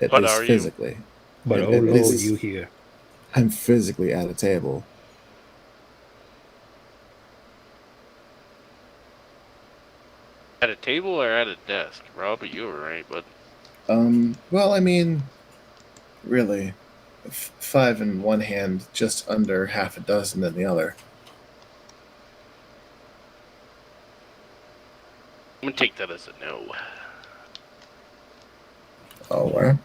At But least are you? physically. But oh At Lord, least you here. I'm physically at a table. At a table or at a desk? Rob, you were right, but Well, I mean, really, five in one hand, just under half a dozen in the other. I'm gonna take that as a no. Oh, where?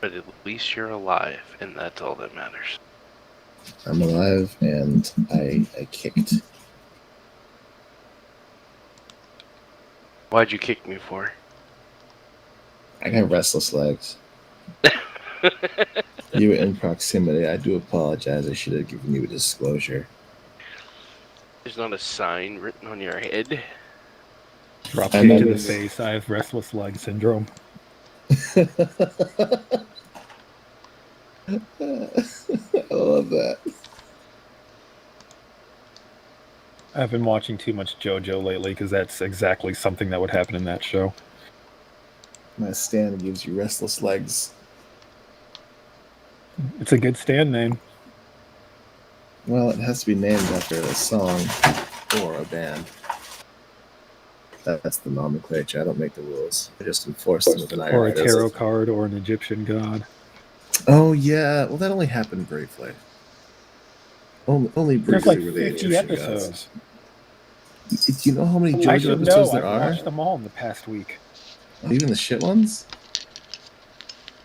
But at least you're alive, and that's all that matters. I'm alive, and I kicked. Why'd you kick me for? I got restless legs. You were in proximity. I do apologize. I should have given you a disclosure. There's not a sign written on your head. Drop I kick to the noticed- face. I have restless leg syndrome. I love that. I've been watching too much JoJo lately because that's exactly something that would happen in that show. My stand gives you restless legs. It's a good stand name. Well, it has to be named after a song or a band. That's the nomenclature. I don't make the rules. I just enforce them with an iron Or a fist. tarot card or an Egyptian god. Oh, yeah. Well, that only happened briefly. Only There's briefly like were the 50 Egyptian episodes. gods. Do you know how many I JoJo should episodes know. there I've are? watched them all in the past week. Even the shit ones?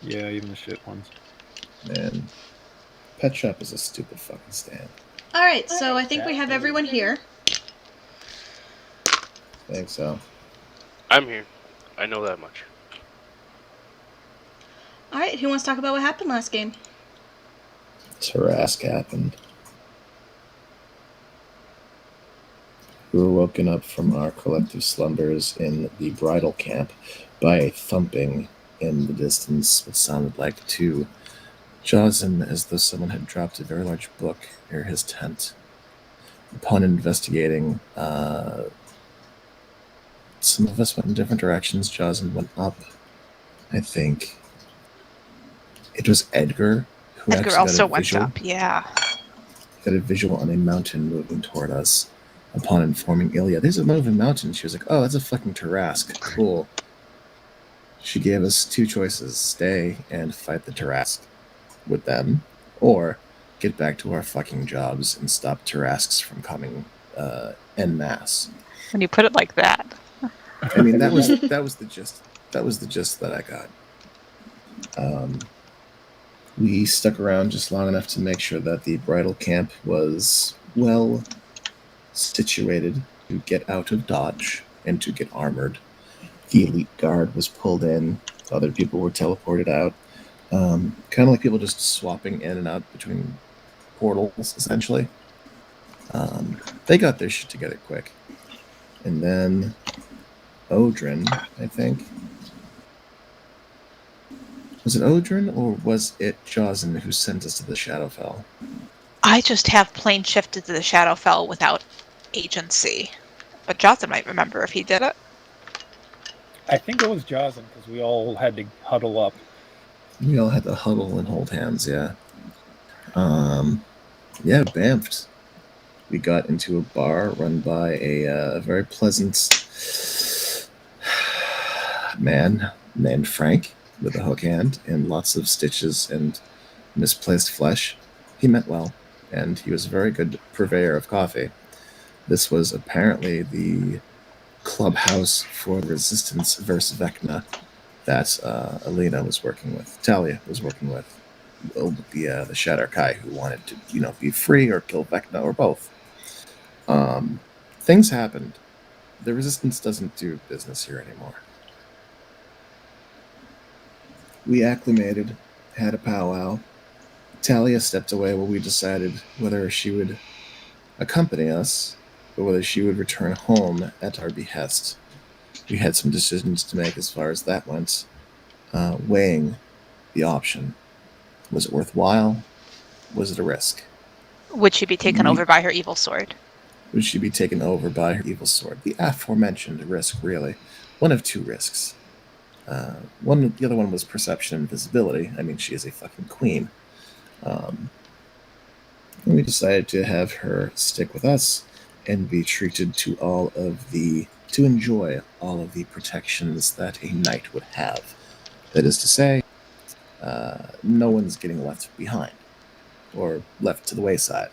Yeah, even the shit ones. Man. Pet Shop is a stupid fucking stand. Alright, so I think we have everyone here. I think so. I'm here. I know that much. Alright, who wants to talk about what happened last game? Tarask happened. We were woken up from our collective slumbers in the bridal camp by a thumping in the distance, what sounded like to Jozen, as though someone had dropped a very large book near his tent. Upon investigating, some of us went in different directions. Jozen went up. I think it was Edgar who Edgar actually also got a went visual. up, yeah. Got a visual on a mountain moving toward us. Upon informing Ilya, there's a moving mountain. She was like, oh, that's a fucking Tarask. Cool. She gave us two choices: stay and fight the Tarask with them, or get back to our fucking jobs and stop Tarasks from coming en masse. When you put it like that. I mean, that was the gist. That was the gist that I got. We stuck around just long enough to make sure that the bridal camp was well situated to get out of dodge and to get armored. The elite guard was pulled in. Other people were teleported out. Kind of like people just swapping in and out between portals, essentially. They got their shit together quick. And then Odrin, I think. Was it Odrin or was it Jozen who sent us to the Shadowfell? I just have plain shifted to the Shadowfell without agency. But Johnson might remember if he did it. I think it was Jozen because we all had to huddle up. We all had to huddle and hold hands, yeah. Yeah, bamfed. We got into a bar run by a very pleasant man named Frank with a hook hand and lots of stitches and misplaced flesh. He meant well, and he was a very good purveyor of coffee. This was apparently the clubhouse for resistance versus Vecna that Alina was working with. Talia was working with. The Shatter Kai, who wanted to, be free or kill Vecna or both. Things happened. The resistance doesn't do business here anymore. We acclimated, had a powwow. Talia stepped away while we decided whether she would accompany us or whether she would return home at our behest. We had some decisions to make as far as that went, weighing the option. Was it worthwhile? Was it a risk? Would she be taken We- over by her evil sword? Would she be taken over by her evil sword? The aforementioned risk, really. One of two risks. The other one was perception and visibility. I mean, she is a fucking queen. And we decided to have her stick with us and be treated to enjoy all of the protections that a knight would have. That is to say, no one's getting left behind or left to the wayside.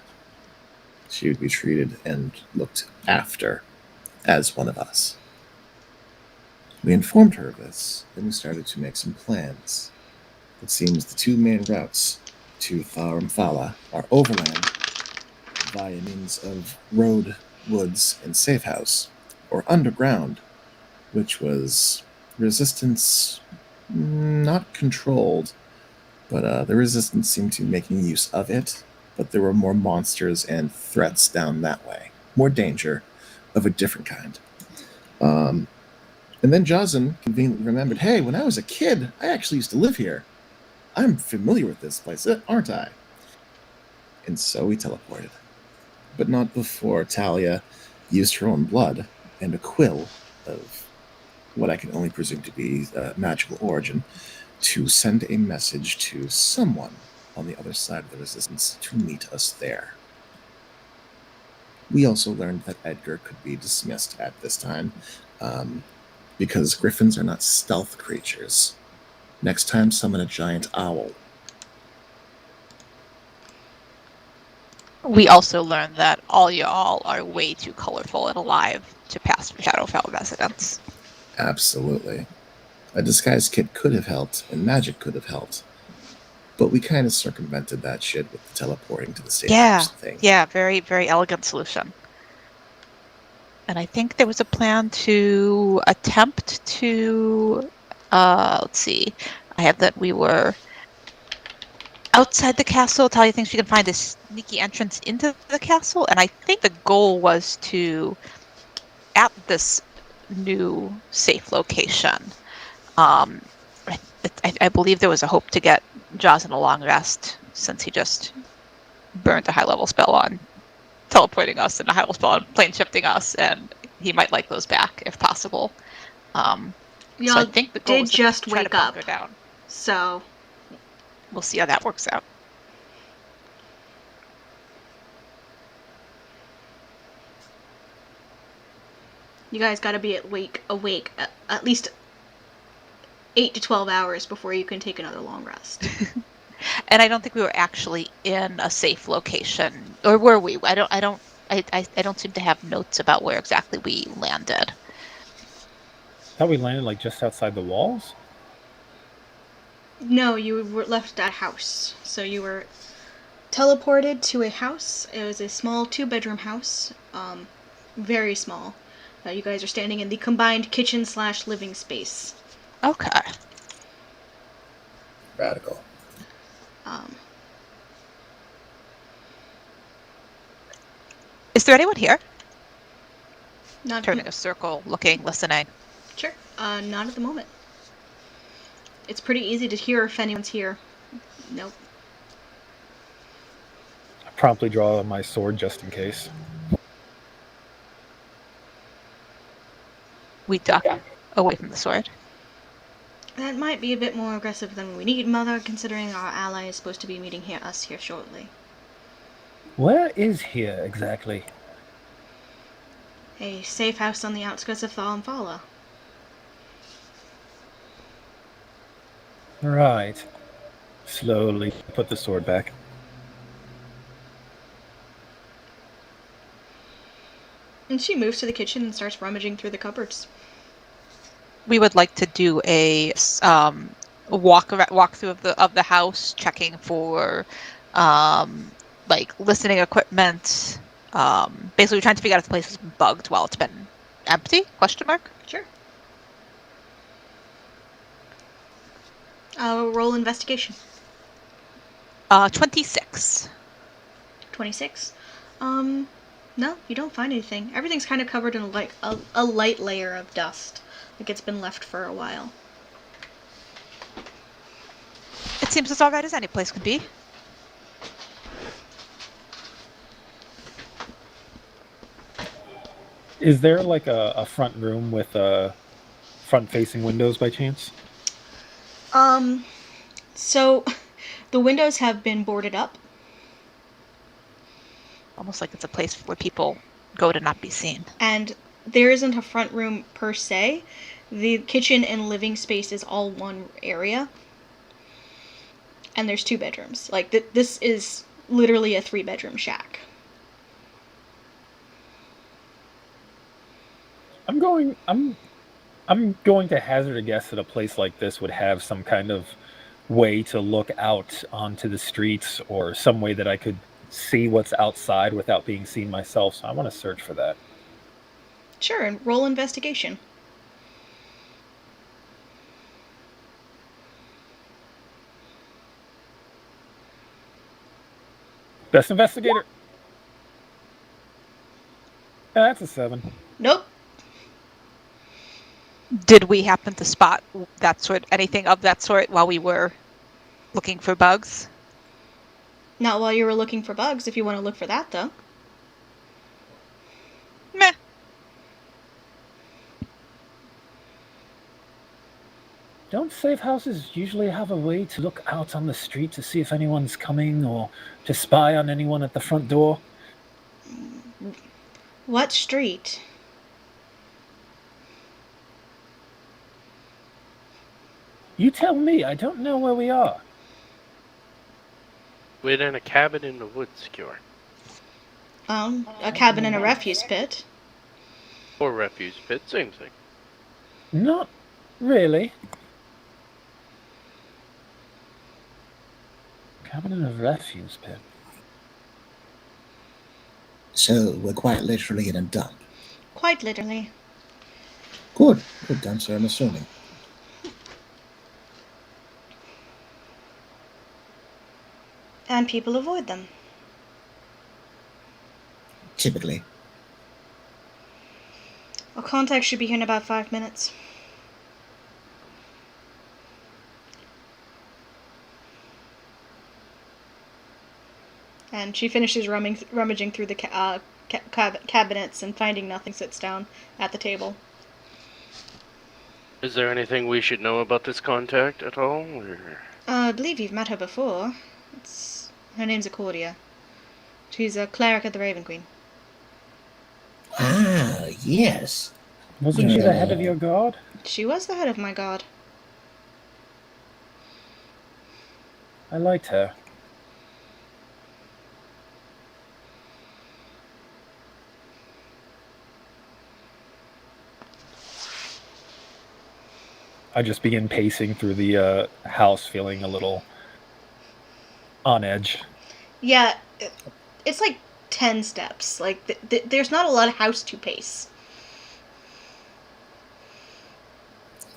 She would be treated and looked after as one of us. We informed her of this, and we started to make some plans. It seems the two main routes to Tharamthala are overland via means of road, woods, and safe house, or underground, which was resistance not controlled, but the resistance seemed to be making use of it, but there were more monsters and threats down that way. More danger of a different kind. And then Jazan conveniently remembered, hey, when I was a kid, I actually used to live here. I'm familiar with this place, aren't I? And so we teleported. But not before Talia used her own blood and a quill of what I can only presume to be magical origin to send a message to someone on the other side of the resistance to meet us there. We also learned that Edgar could be dismissed at this time, because griffins are not stealth creatures. Next time, summon a giant owl. We also learned that all y'all are way too colorful and alive to pass for Shadowfell residents. Absolutely. A disguise kit could have helped, and magic could have helped. But we kind of circumvented that shit with the teleporting to the safe house thing. Yeah, very, very elegant solution. And I think there was a plan to attempt to, let's see, I have that we were outside the castle. Talia thinks she can find a sneaky entrance into the castle, and I think the goal was to, at this new safe location, I believe there was a hope to get Jaws in a long rest, since he just burned a high-level spell on teleporting us and a high-level spell on plane shifting us, and he might like those back if possible. So I think the goal did was to just try to wake up, bunker down. so We'll see how that works out. you guys got to be awake at least 8 to 12 hours before you can take another long rest. And I don't think we were actually in a safe location, or were we? I don't seem to have notes about where exactly we landed. Thought we landed like just outside the walls. No, you were left at a house. So you were teleported to a house. It was a small 2-bedroom house, very small. You guys are standing in the combined kitchen/living space. Okay. Radical. Is there anyone here? Not Turning a circle, looking, listening. Sure. Not at the moment. It's pretty easy to hear if anyone's here. Nope. I promptly draw my sword just in case. We duck away from the sword. That might be a bit more aggressive than we need, Mother, considering our ally is supposed to be meeting us here shortly. Where is here exactly? A safe house on the outskirts of Thalamthala. Right. Slowly put the sword back. And she moves to the kitchen and starts rummaging through the cupboards. We would like to do a walkthrough of the house, checking for like listening equipment. Basically, trying to figure out if the place has been bugged while it's been empty? Question mark. Sure. Roll investigation. 26. 26. No, you don't find anything. Everything's kind of covered in like a light layer of dust. Like it's been left for a while. It seems as alright as any place could be. Is there like a front room with front-facing windows by chance? So the windows have been boarded up. Almost like it's a place where people go to not be seen. And there isn't a front room per se. The kitchen and living space is all one area. And there's 2 bedrooms. Like, this is literally a 3-bedroom shack. I'm going to hazard a guess that a place like this would have some kind of way to look out onto the streets or some way that I could see what's outside without being seen myself. So I want to search for that. Sure, and roll investigation. Best investigator. Yeah, that's a 7. Nope. Did we happen to spot anything of that sort while we were looking for bugs? Not while you were looking for bugs, if you want to look for that, though. Meh. Don't safe houses usually have a way to look out on the street to see if anyone's coming or to spy on anyone at the front door? What street? You tell me, I don't know where we are. We're in a cabin in the woods, Cure. A cabin in a refuse pit. Or refuse pit, same thing. Not really. Cabin in a refuse pit. So we're quite literally in a dump. Quite literally. Good dumps, I'm assuming. And people avoid them. Typically. Our contact should be here in about 5 minutes. And she finishes rummaging through the cabinets and finding nothing, sits down at the table. Is there anything we should know about this contact at all? Or... I believe you've met her before. Her name's Accordia. She's a cleric at the Raven Queen. Ah, yes. Wasn't she the head of your guard? She was the head of my guard. I liked her. I just begin pacing through the house, feeling a little on edge. Yeah, it's like 10 steps. Like, there's not a lot of house to pace.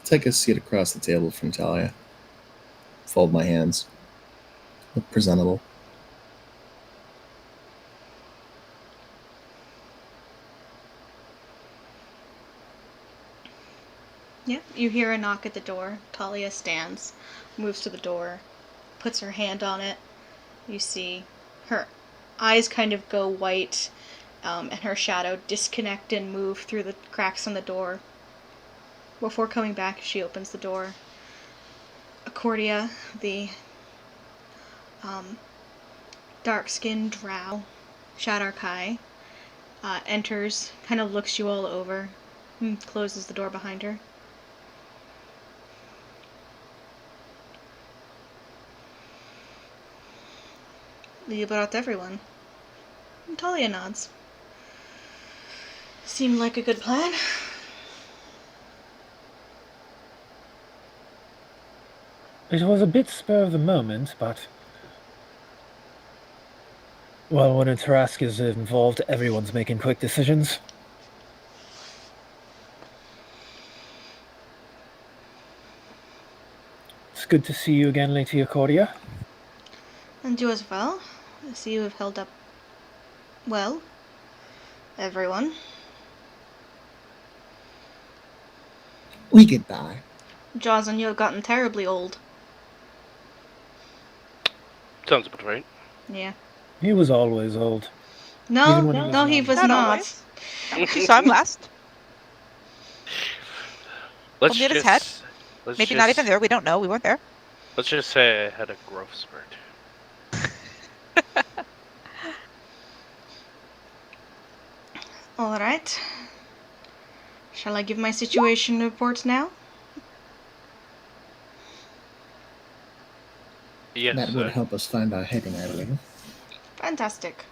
Take a seat across the table from Talia. Fold my hands. Look presentable. Yeah, you hear a knock at the door. Talia stands, moves to the door, puts her hand on it. You see her eyes kind of go white, and her shadow disconnect and move through the cracks in the door. Before coming back, she opens the door. Accordia, the dark-skinned drow, Shadarkai, enters, kind of looks you all over, and closes the door behind her. You brought everyone. And Talia nods. Seemed like a good plan. It was a bit spur of the moment, but... well, when a Tarask is involved, everyone's making quick decisions. It's good to see you again, Lady Accordia. And you as well. I see you have held up well. Everyone. We get by. Jaws and you have gotten terribly old. Sounds about right. Yeah. He was always old. No, Even when he was no, he young. was Not not. always. So I'm last. Let's Near his head. just let's Maybe just not even there. We don't know. We weren't there. let's just say I had a growth spurt. All right. Shall I give my situation report now? Yes, That would sir. help us find our heading, I believe. Fantastic.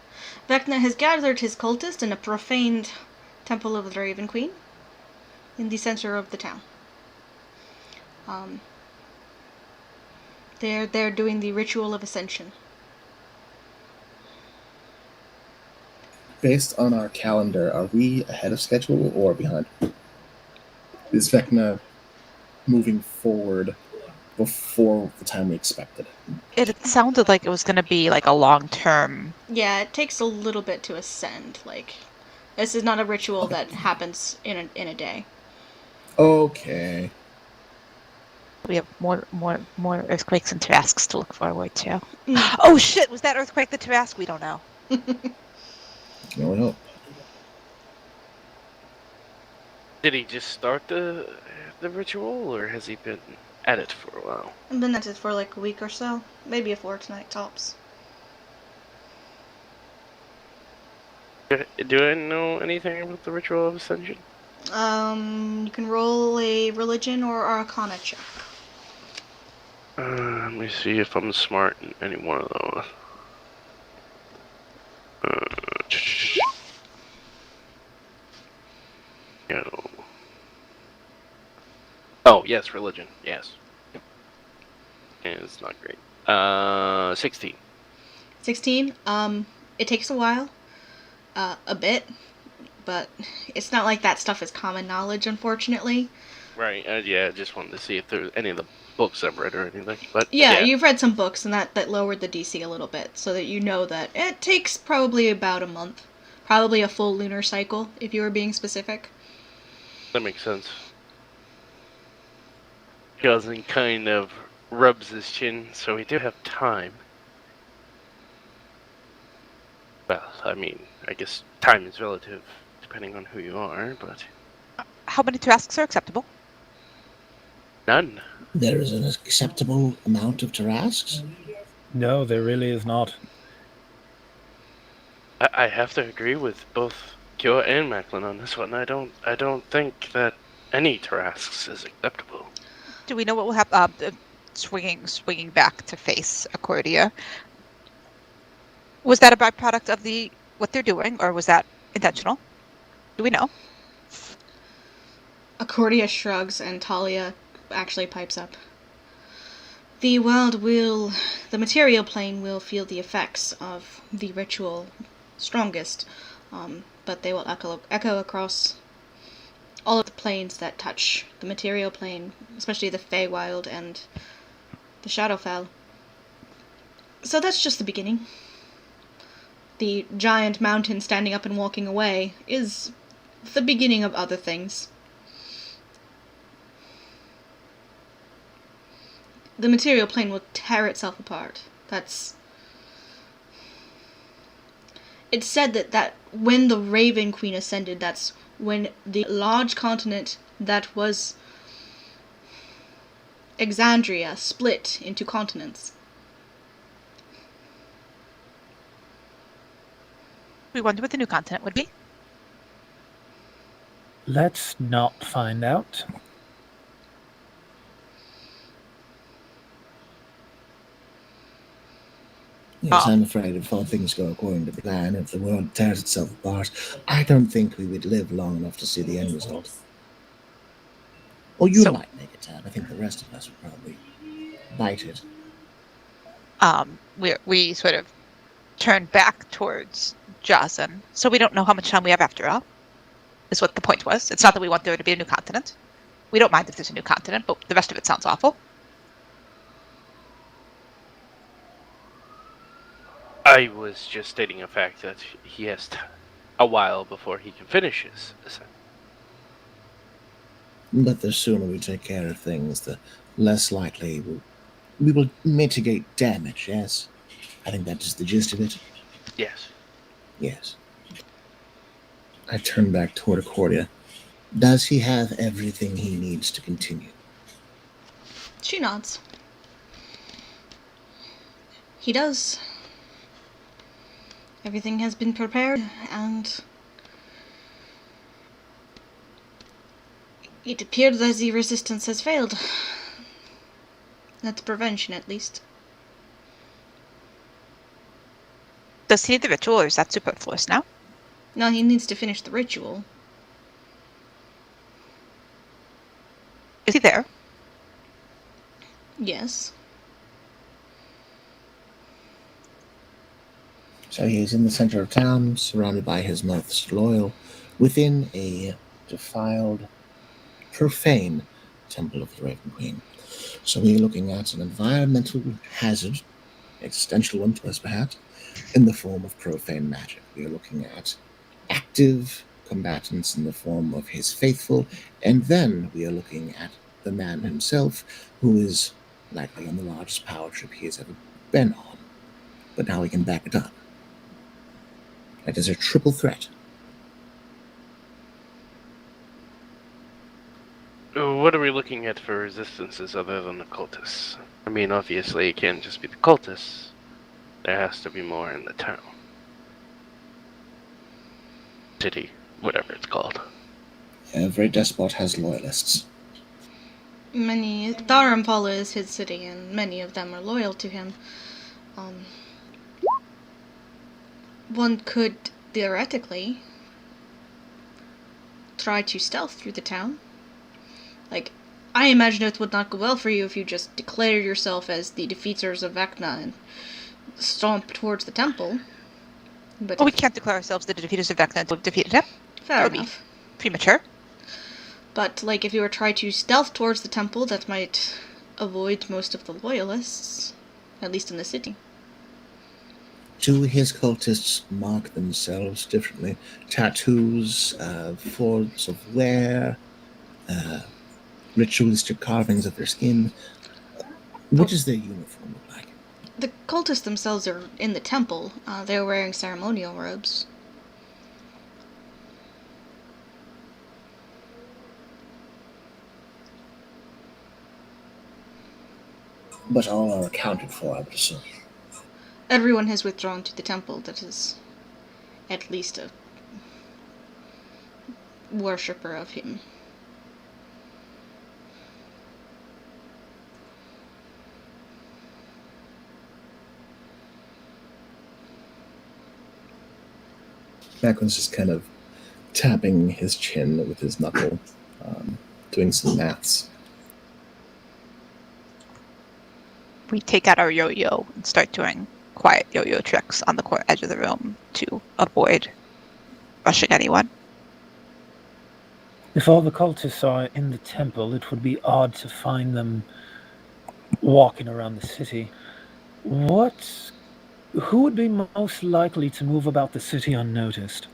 Vecna has gathered his cultists in a profaned temple of the Raven Queen in the center of the town. They're doing the ritual of ascension. Based on our calendar, are we ahead of schedule or behind? Is Vecna moving forward before the time we expected? It sounded like it was going to be like a long-term. Yeah, it takes a little bit to ascend. Like, this is not a ritual Okay. that happens in a day. Okay. We have more earthquakes and Tarasques to look forward to. Mm. Oh shit! Was that earthquake the Tarasque? We don't know. No, we hope. Did he just start the ritual, or has he been at it for a while? I've been at it for like a week or so, maybe a fortnight tops. Do I know anything about the ritual of ascension? You can roll a religion or arcana check. Let me see if I'm smart in any one of those. No. Oh, yes, religion. Yes. It's not great. 16. 16. It takes a while, a bit, but it's not like that stuff is common knowledge, unfortunately. Right. Yeah, I just wanted to see if there was any of the books I've read or anything. But Yeah, you've read some books, and that lowered the DC a little bit, so that you know that it takes probably about a month. Probably a full lunar cycle, if you were being specific. that makes sense. Cousin kind of rubs his chin, so we do have time. Well, I mean, I guess time is relative, depending on who you are, but How many Tarasques are acceptable? none. There is an acceptable amount of Tarasques. No, there really is not. I have to agree with both Kyo and Macklin on this one. I don't think that any Tarasques is acceptable. Do we know what will happen? Swinging back to face Accordia. Was that a byproduct of what they're doing, or was that intentional? Do we know? Accordia shrugs, and Talia actually pipes up. The material plane will feel the effects of the ritual strongest, but they will echo across all of the planes that touch the material plane, especially the Feywild and the Shadowfell. So that's just the beginning. The giant mountain standing up and walking away is the beginning of other things. The material plane will tear itself apart. It's said that when the Raven Queen ascended, that's when the large continent that was Exandria split into continents. We wonder what the new continent would be. Let's not find out. Yes, I'm afraid if all things go according to plan, if the world tears itself apart, I don't think we would live long enough to see the end result. Or you So- might make it, Tab. I think the rest of us would probably bite it. We sort of turn back towards Jocelyn, so we don't know how much time we have after all. Is what the point was. It's not that we want there to be a new continent. We don't mind if there's a new continent, but the rest of it sounds awful. I was just stating a fact that he has a while before he can finish his ascent. But the sooner we take care of things, the less likely we will mitigate damage, yes? I think that is the gist of it. Yes. Yes. I turn back toward Accordia. Does he have everything he needs to continue? She nods. He does. Everything has been prepared, and it appears that the resistance has failed. That's prevention, at least. Does he need the ritual, or is that superfluous now? Now he needs to finish the ritual. Is he there? Yes. So he is in the center of town, surrounded by his most loyal, within a defiled, profane temple of the Raven Queen. So we are looking at an environmental hazard, existential one to us perhaps, in the form of profane magic. We are looking at active combatants in the form of his faithful, and then we are looking at the man himself, who is likely on the largest power trip he has ever been on. But now we can back it up. That is a triple threat. What are we looking at for resistances other than the cultists? I mean, obviously, it can't just be the cultists. There has to be more in the town. City, whatever it's called. Every despot has loyalists. Dharampala is his city, and many of them are loyal to him. One could, theoretically, try to stealth through the town. Like, I imagine it would not go well for you if you just declare yourself as the defeaters of Vecna and stomp towards the temple. But Well, we can't declare ourselves the defeaters of Vecna until we've defeated him. fair that would be enough. Premature. But, like, if you were trying to stealth towards the temple, that might avoid most of the loyalists, at least in the city. Do his cultists mark themselves differently? Tattoos, forms of wear, ritualistic carvings of their skin? What does their uniform look like? The cultists themselves are in the temple. They're wearing ceremonial robes. But all are accounted for, I would assume. Everyone has withdrawn to the temple that is at least a worshipper of him. Macklin's just kind of tapping his chin with his knuckle, doing some maths. We take out our yo-yo and start doing quiet yo-yo tricks on the edge of the room to avoid rushing anyone. If all the cultists are in the temple, it would be odd to find them walking around the city. Who would be most likely to move about the city unnoticed?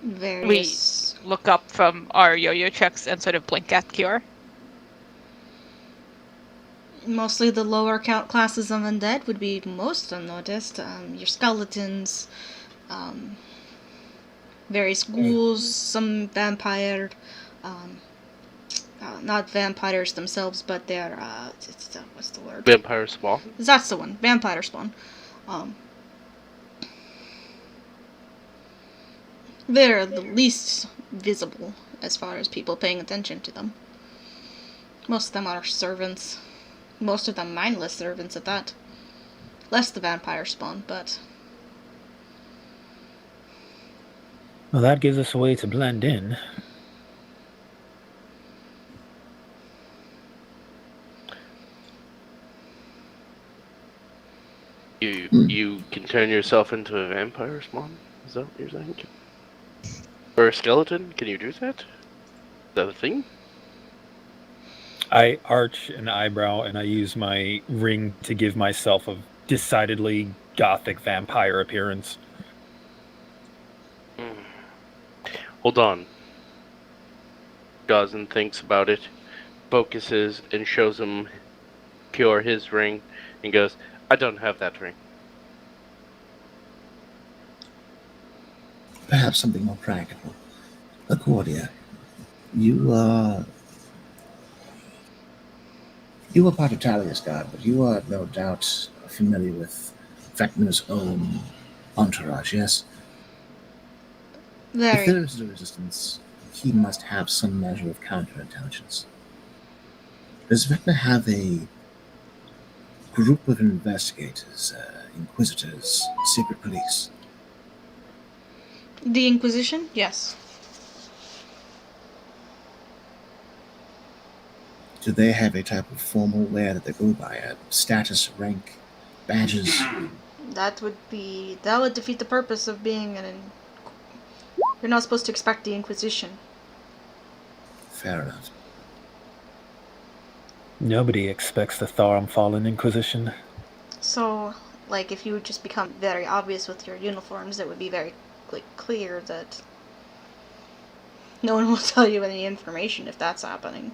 Various. We look up from our yo-yo tricks and sort of blink at Cure. Mostly the lower count classes of undead would be most unnoticed. Your skeletons, various ghouls, some vampire, not vampires themselves, but they're, what's the word? Vampire spawn. That's the one, vampire spawn. They're the least visible as far as people paying attention to them. Most of them are servants. Most of them mindless servants at that. Less the vampire spawn, but... Well, that gives us a way to blend in. You can turn yourself into a vampire spawn? Is that what you're saying? Or a skeleton? Can you do that? Is that a thing? I arch an eyebrow and I use my ring to give myself a decidedly gothic vampire appearance. Hold on. Goes and thinks about it, focuses, and shows him Pure his ring, and goes, I don't have that ring. Perhaps something more practical. Accordia, you are part of Talia's guard, but you are no doubt familiar with Vecna's own entourage, yes? If Very. there is a resistance, he must have some measure of counterintelligence. Does Vecna have a group of investigators, inquisitors, secret police? The Inquisition? Yes. Do they have a type of formal wear that they go by? Status, rank, badges? That would defeat the purpose of being You're not supposed to expect the Inquisition. Fair enough. Nobody expects the Tharum Fallen Inquisition. So, like, if you would just become very obvious with your uniforms, it would be very clear that no one will tell you any information if that's happening.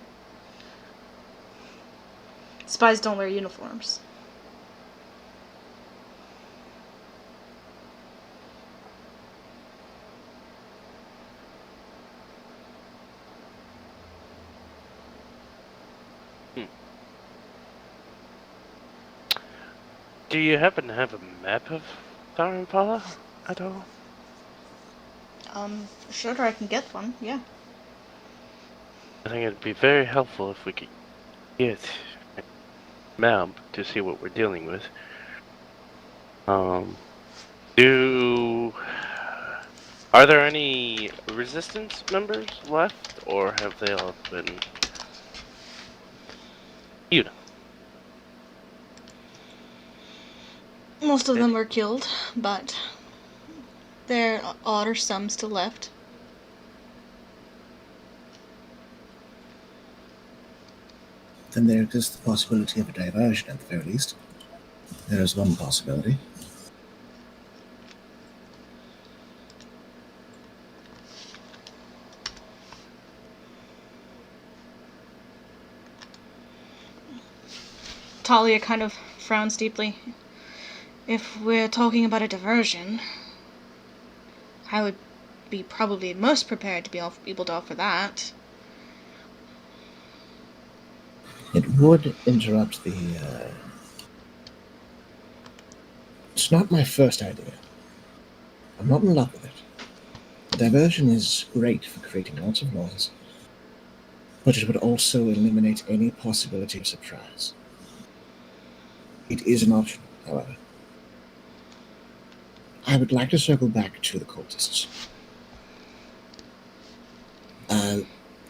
Spies don't wear uniforms. Do you happen to have a map of Tharimpala at all? Sure, I can get one, yeah. I think it'd be very helpful if we could get a map to see what we're dealing with. Are there any resistance members left, or have they all been... You know. Most of them were killed, but there are some still left. Then there exists the possibility of a diversion at the very least. There is one possibility. Talia kind of frowns deeply. If we're talking about a diversion, I would be probably most prepared to be able to offer that. It would interrupt the... It's not my first idea. I'm not in love with it. The diversion is great for creating lots of noise, but it would also eliminate any possibility of surprise. It is an option, however. I would like to circle back to the cultists.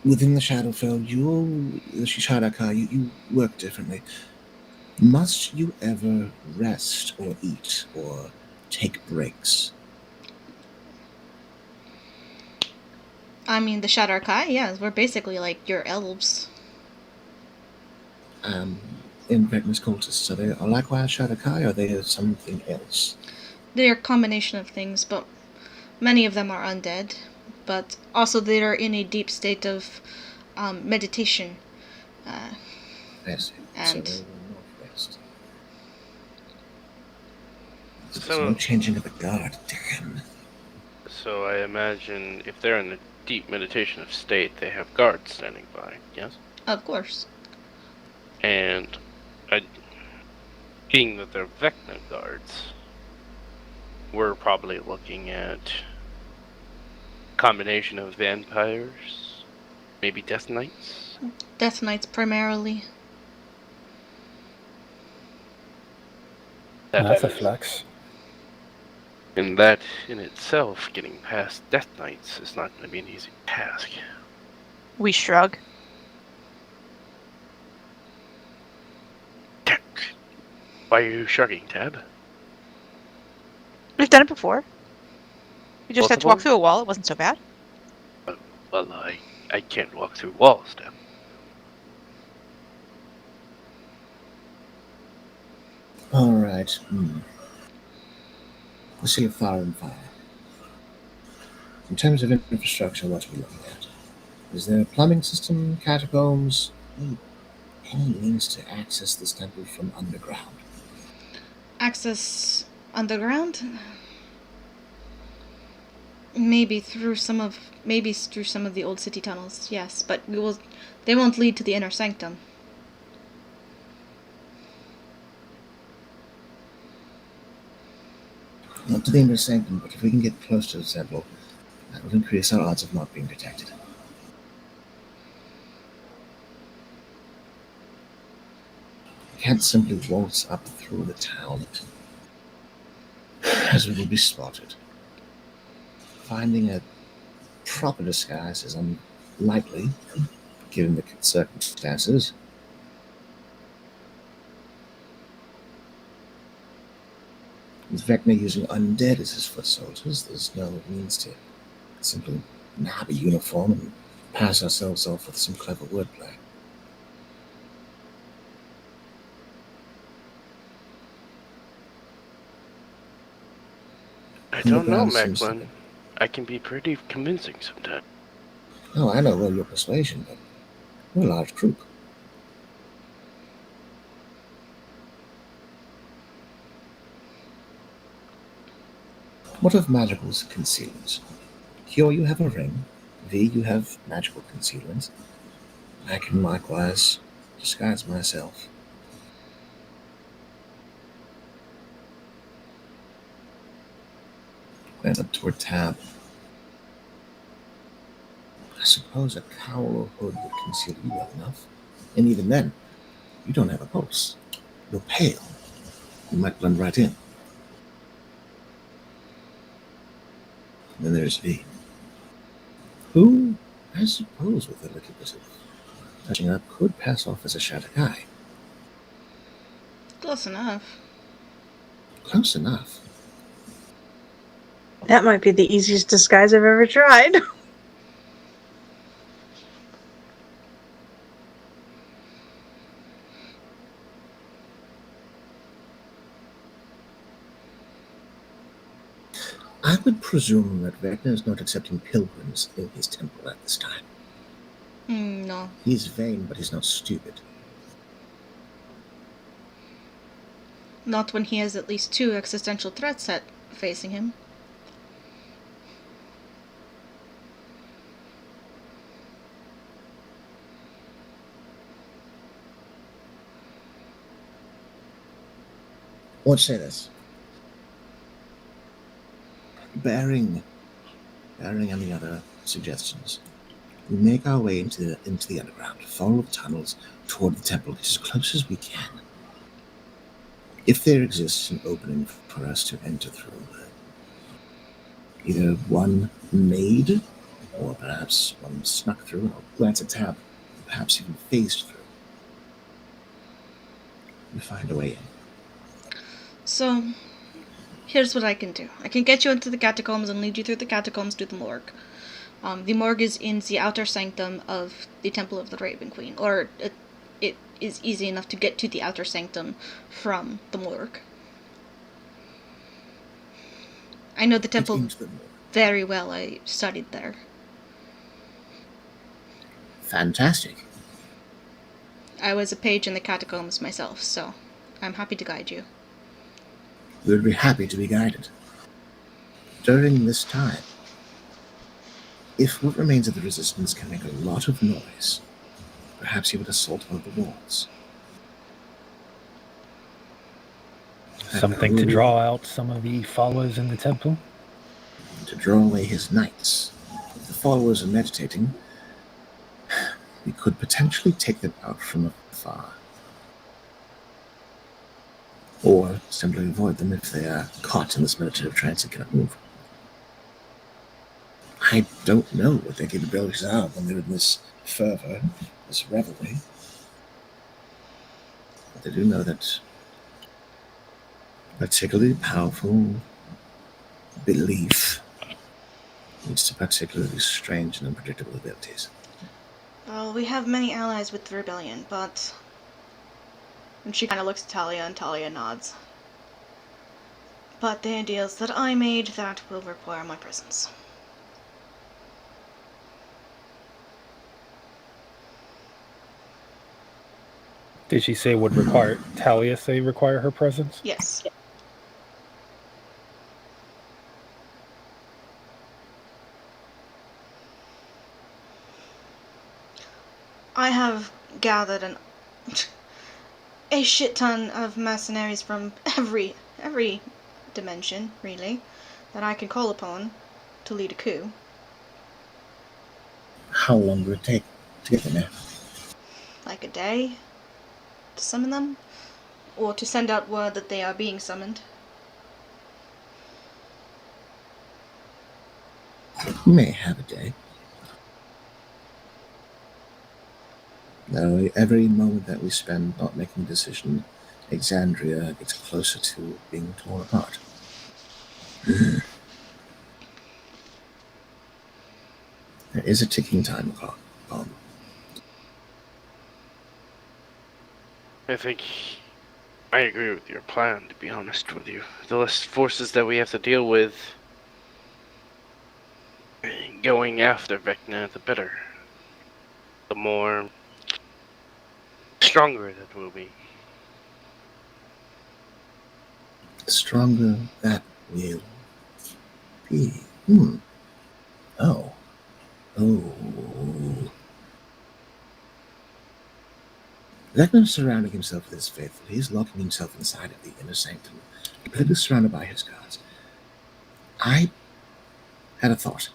Within the Shadowfell, the Shadaka, you work differently. Must you ever rest or eat or take breaks? I mean, the Shadarkai, yeah, we're basically like your elves. In Vecna's cultists, are they likewise Shadakai, or are they something else? They're a combination of things, but many of them are undead. But also they are in a deep state of meditation. I see. And So they will not rest. There's So, no changing of the guard. Damn. so I imagine if they're in a deep meditation of state, they have guards standing by, yes? of course. And being that they're Vecna guards, we're probably looking at a combination of vampires, maybe Death Knights. Death Knights primarily. That's a flex. And that in itself, getting past Death Knights, is not going to be an easy task. We shrug. Why are you shrugging, Tab? We've done it before. We just had to walk Multiple? through a wall. It wasn't so bad. Well, I can't walk through walls, Tab. Alright. The Sea of Fire and Fire. In terms of infrastructure, what are we looking at? Is there a plumbing system, catacombs, any means to access this temple from underground? Access underground? Maybe through some of the old city tunnels, yes, but they won't lead to the inner sanctum. Not to the inner sanctum, but if we can get close to the temple, that will increase our odds of not being detected. We can't simply waltz up through the town, as we will be spotted. Finding a proper disguise is unlikely, given the circumstances. With Vecna using undead as his foot soldiers, there's no means to simply nab a uniform and pass ourselves off with some clever wordplay. I The don't know, ground seems to Macklin. I can be pretty convincing sometimes. Oh, I know well your persuasion, but we're a large group. What of magical concealment? Here you have a ring. V, you have magical concealment. I can likewise disguise myself. Glance up toward Tab. I suppose a cowl or hood would conceal you well enough. And even then, you don't have a pulse. You're pale. You might blend right in. And then there's V, who, I suppose, with a little bit of touching up, could pass off as a shadow guy. Close enough. Close enough. That might be the easiest disguise I've ever tried. I would presume that Vecna is not accepting pilgrims in his temple at this time. No. He's vain, but he's not stupid. Not when he has at least 2 existential threats facing him. Let's say this. Bearing any other suggestions, we make our way into the underground, follow the tunnels toward the temple as close as we can. If there exists an opening for us to enter through, either one made, or perhaps one snuck through, and I'll glance at Tab, perhaps even phased through, we find a way in. So, here's what I can do. I can get you into the catacombs and lead you through the catacombs to the morgue. The morgue is in the outer sanctum of the Temple of the Raven Queen, or it is easy enough to get to the outer sanctum from the morgue. I know the temple very well. I studied there. Fantastic. I was a page in the catacombs myself, so I'm happy to guide you. We would be happy to be guided. During this time, if what remains of the resistance can make a lot of noise, perhaps he would assault one of the walls. Something to draw out some of the followers in the temple? To draw away his knights. If the followers are meditating, we could potentially take them out from afar. Or simply avoid them if they are caught in this meditative trance and cannot move. I don't know what their capabilities are when they're in this fervor, this revelry. But I do know that particularly powerful belief leads to particularly strange and unpredictable abilities. Well, we have many allies with the rebellion, but... And she kind of looks at Talia, and Talia nods. But the ideas that I made, that will require my presence. Did she say would require Talia say require her presence? Yes. I have gathered a shit ton of mercenaries from every dimension, really, that I can call upon to lead a coup. How long will it take to get them there? Like a day to summon them, or to send out word that they are being summoned. We may have a day. Though every moment that we spend not making a decision, Exandria gets closer to being torn apart. There is a ticking time bomb. I think I agree with your plan, to be honest with you. The less forces that we have to deal with going after Vecna, the better. The more stronger that will be. The stronger that will be. Oh. Vecna's surrounding himself with his faithful. He's locking himself inside of the inner sanctum, completely surrounded by his guards. I had a thought.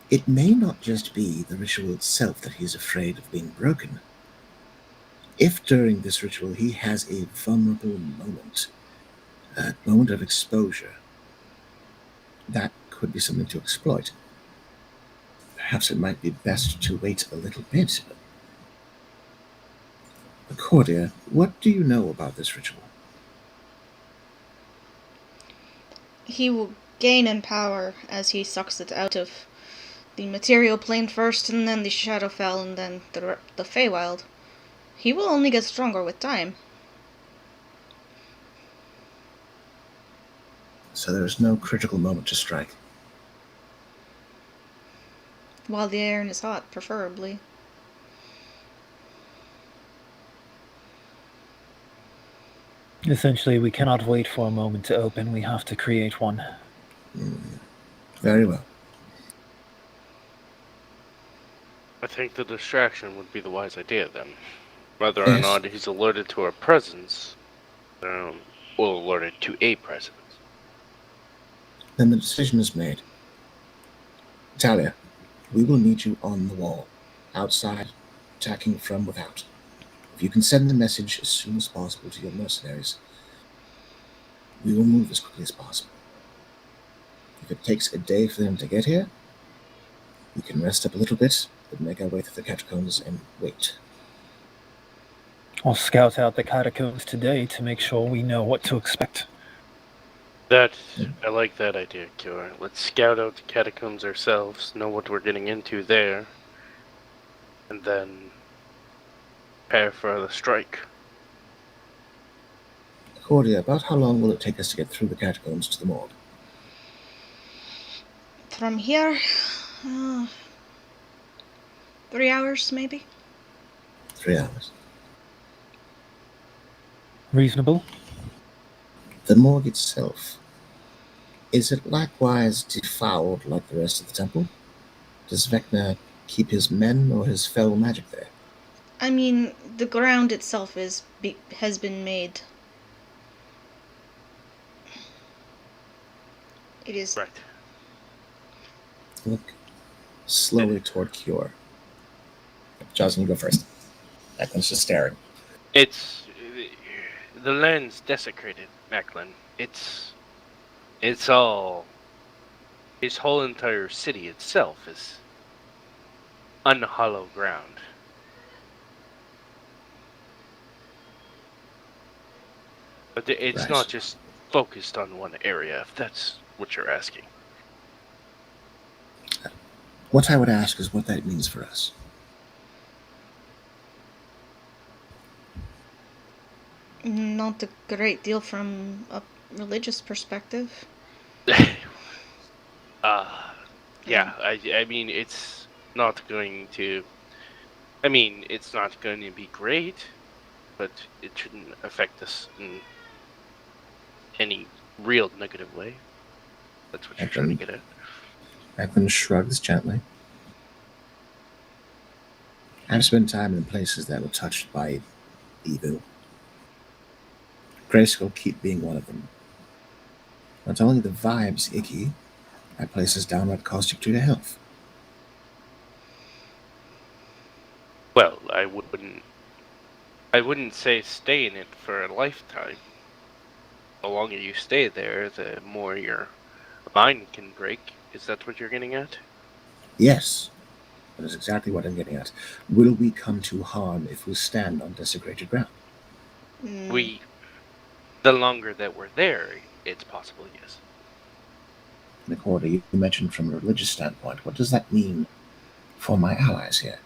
It may not just be the ritual itself that he's afraid of being broken. If during this ritual he has a vulnerable moment, a moment of exposure, that could be something to exploit. Perhaps it might be best to wait a little bit. Cordia, what do you know about this ritual? He will gain in power as he sucks it out of the material plane first, and then the Shadowfell, and then the Feywild. He will only get stronger with time. So there is no critical moment to strike. While the iron is hot, preferably. Essentially, we cannot wait for a moment to open. We have to create one. Very well. I think the distraction would be the wise idea then. Whether or Yes. not he's alerted to our presence, or alerted to a presence. Then the decision is made. Talia, we will need you on the wall, outside, attacking from without. If you can send the message as soon as possible to your mercenaries, we will move as quickly as possible. If it takes a day for them to get here, we can rest up a little bit, but make our way through the catacombs and wait. I'll scout out the catacombs today to make sure we know what to expect. I like that idea, Kira. Let's scout out the catacombs ourselves, know what we're getting into there, and then prepare for the strike. Cordia, about how long will it take us to get through the catacombs to the morgue? From here, 3 hours, maybe? 3 hours. Reasonable? The morgue itself, is it likewise defiled like the rest of the temple? Does Vecna keep his men or his fell magic there? I mean, the ground itself has been made. It is. Right. Look slowly toward Cure. Jocelyn, you go first. Vecna's just staring. It's the land's desecrated, Macklin. It's all. His whole entire city itself is unhallowed ground. But it's Right. not just focused on one area, if that's what you're asking. What I would ask is what that means for us. Not a great deal from a religious perspective. Yeah, I mean, it's not going to. I mean, it's not going to be great, but it shouldn't affect us in any real negative way. That's what you're trying to get at. Vecna shrugs gently. I've spent time in places that were touched by evil. Grayskull keep being one of them. Not only the vibes icky, that place is downright caustic to your health. Well, I wouldn't say stay in it for a lifetime. The longer you stay there, the more your mind can break. Is that what you're getting at? Yes, that is exactly what I'm getting at. Will we come to harm if we stand on desecrated ground? Mm, The longer that we're there, it's possible, yes. Nicorda, you mentioned from a religious standpoint. What does that mean for my allies here?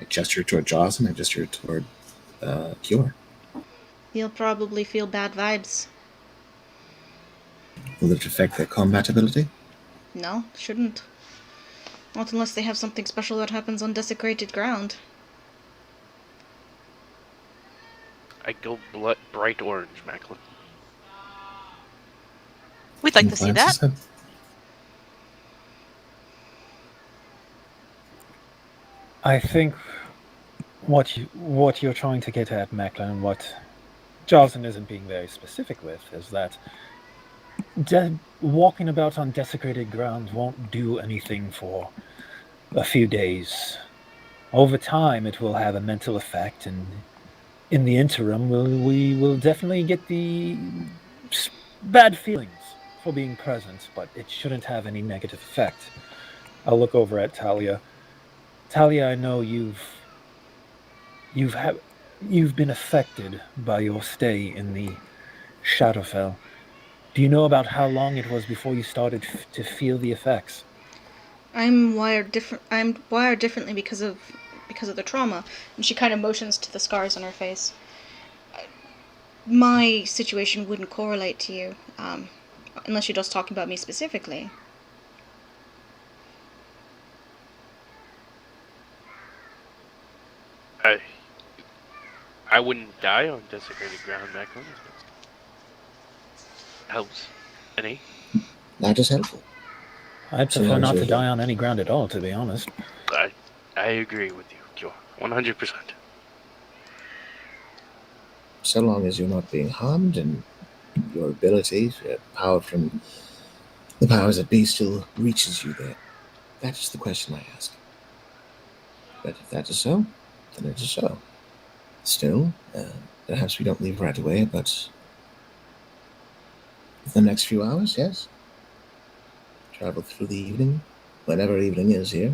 I gesture toward Jaws and I gesture toward Cure. you'll probably feel bad vibes. Will it affect their combat ability? No, shouldn't. Not unless they have something special that happens on desecrated ground. I go bright orange, Macklin. We'd like to see that. I think what you're trying to get at, Macklin, and what Jocelyn isn't being very specific with, is that walking about on desecrated ground won't do anything for a few days. Over time, it will have a mental effect, and in the interim, we will definitely get the bad feelings for being present, but it shouldn't have any negative effect. I'll look over at Talia. Talia, I know you've been affected by your stay in the Shadowfell. Do you know about how long it was before you started to feel the effects? I'm wired differently because of the trauma. And she kind of motions to the scars on her face. My situation wouldn't correlate to you, unless you're just talking about me specifically. I wouldn't die on desecrated ground, Macklin. Helps. Any? That is helpful. I'd So prefer long as not to you're die here. on any ground at all, to be honest. I agree with you, Kyo. 100%. So long as you're not being harmed and your ability, your power from the powers that be still reaches you there. That is the question I ask. But if that is so, then it is so. Still, perhaps we don't leave right away, but the next few hours, yes. Travel through the evening, whenever evening is here.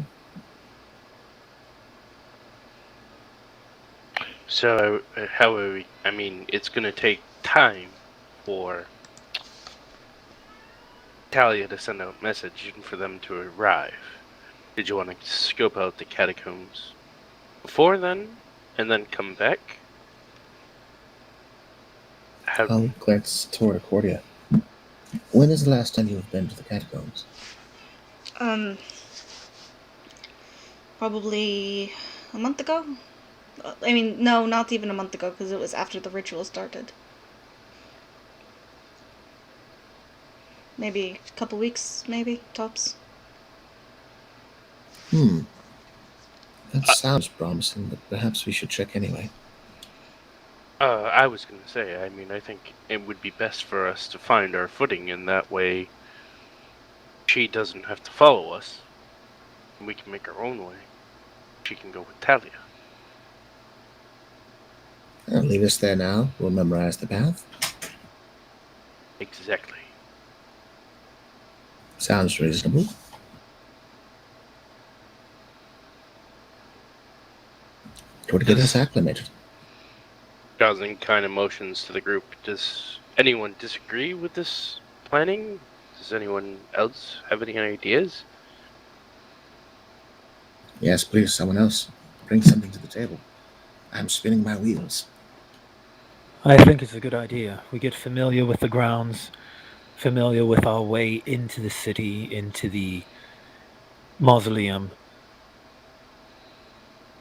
So, however, I mean, it's going to take time for Talia to send out a message and for them to arrive. Did you want to scope out the catacombs before then, and then come back? I'll glance toward Accordia. When is the last time you have been to the catacombs? Probably a month ago? I mean, no, not even a month ago, because it was after the ritual started. Maybe a couple weeks, maybe, tops. That sounds promising, but perhaps we should check anyway. I was going to say, I mean, I think it would be best for us to find our footing, and that way she doesn't have to follow us. We can make our own way. She can go with Talia. Leave us there now. We'll memorize the path. Exactly. Sounds reasonable. Toward to get us acclimated. Gosling kind of motions to the group. Does anyone disagree with this planning? Does anyone else have any ideas? Yes, please, someone else. Bring something to the table. I'm spinning my wheels. I think it's a good idea. We get familiar with the grounds, familiar with our way into the city, into the mausoleum.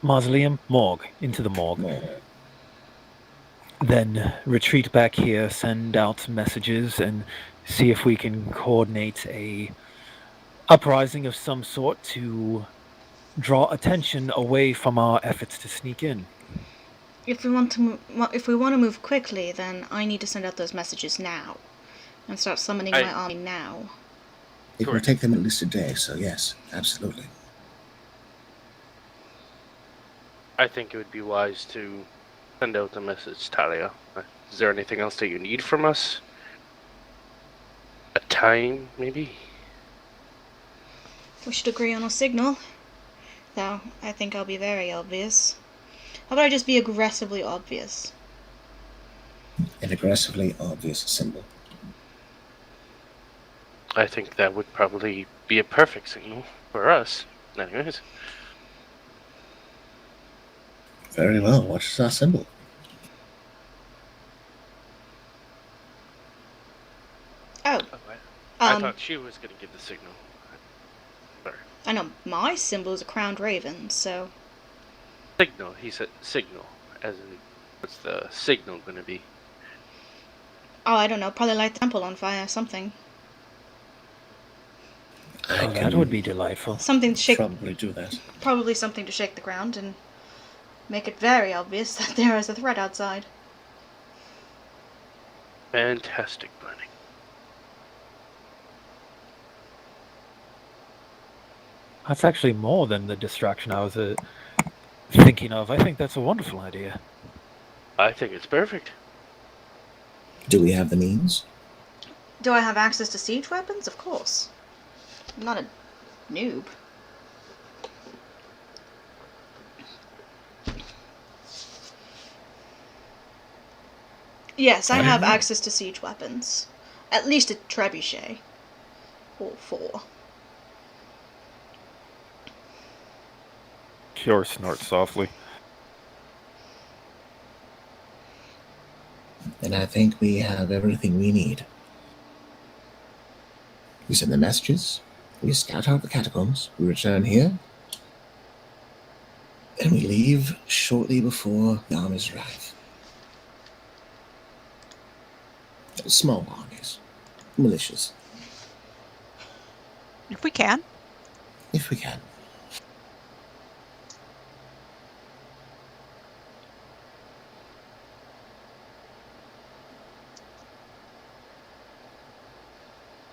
Morgue. Into the morgue. Then retreat back here, send out messages, and see if we can coordinate a uprising of some sort to draw attention away from our efforts to sneak in. If we want to move quickly, then I need to send out those messages now and start summoning my army now. It will take them at least a day, so yes, absolutely. I think it would be wise to send out the message, Talia. Is there anything else that you need from us? A time, maybe? We should agree on a signal. Though, I think I'll be very obvious. How about I just be aggressively obvious? An aggressively obvious symbol. I think that would probably be a perfect signal for us. Anyways. Very well. What is our symbol? Oh. I thought she was going to give the signal. Sorry. I know my symbol is a crowned raven, so... Signal. He said signal. As in, what's the signal going to be? Oh, I don't know. Probably light the temple on fire, something. Oh, that would be delightful. Something to shake... Probably do that. Probably something to shake the ground and make it very obvious that there is a threat outside. Fantastic planning. That's actually more than the distraction I was thinking of. I think that's a wonderful idea. I think it's perfect. Do we have the means? Do I have access to siege weapons? Of course. I'm not a noob. Yes, I have access to siege weapons. At least a trebuchet. Or 4. Cure snorts softly. And I think we have everything we need. We send the messages, we scout out the catacombs, we return here, and we leave shortly before the armies arrive. Small armies. Militias. If we can. If we can.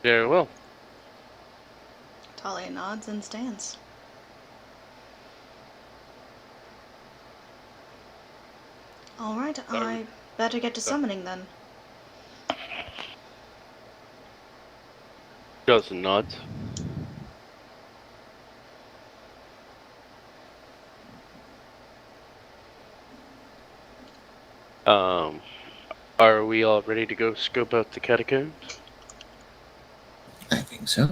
Very well. Talia nods and stands. Alright, I better get to summoning then. Goes and nods. Are we all ready to go scope out the catacombs? I think so.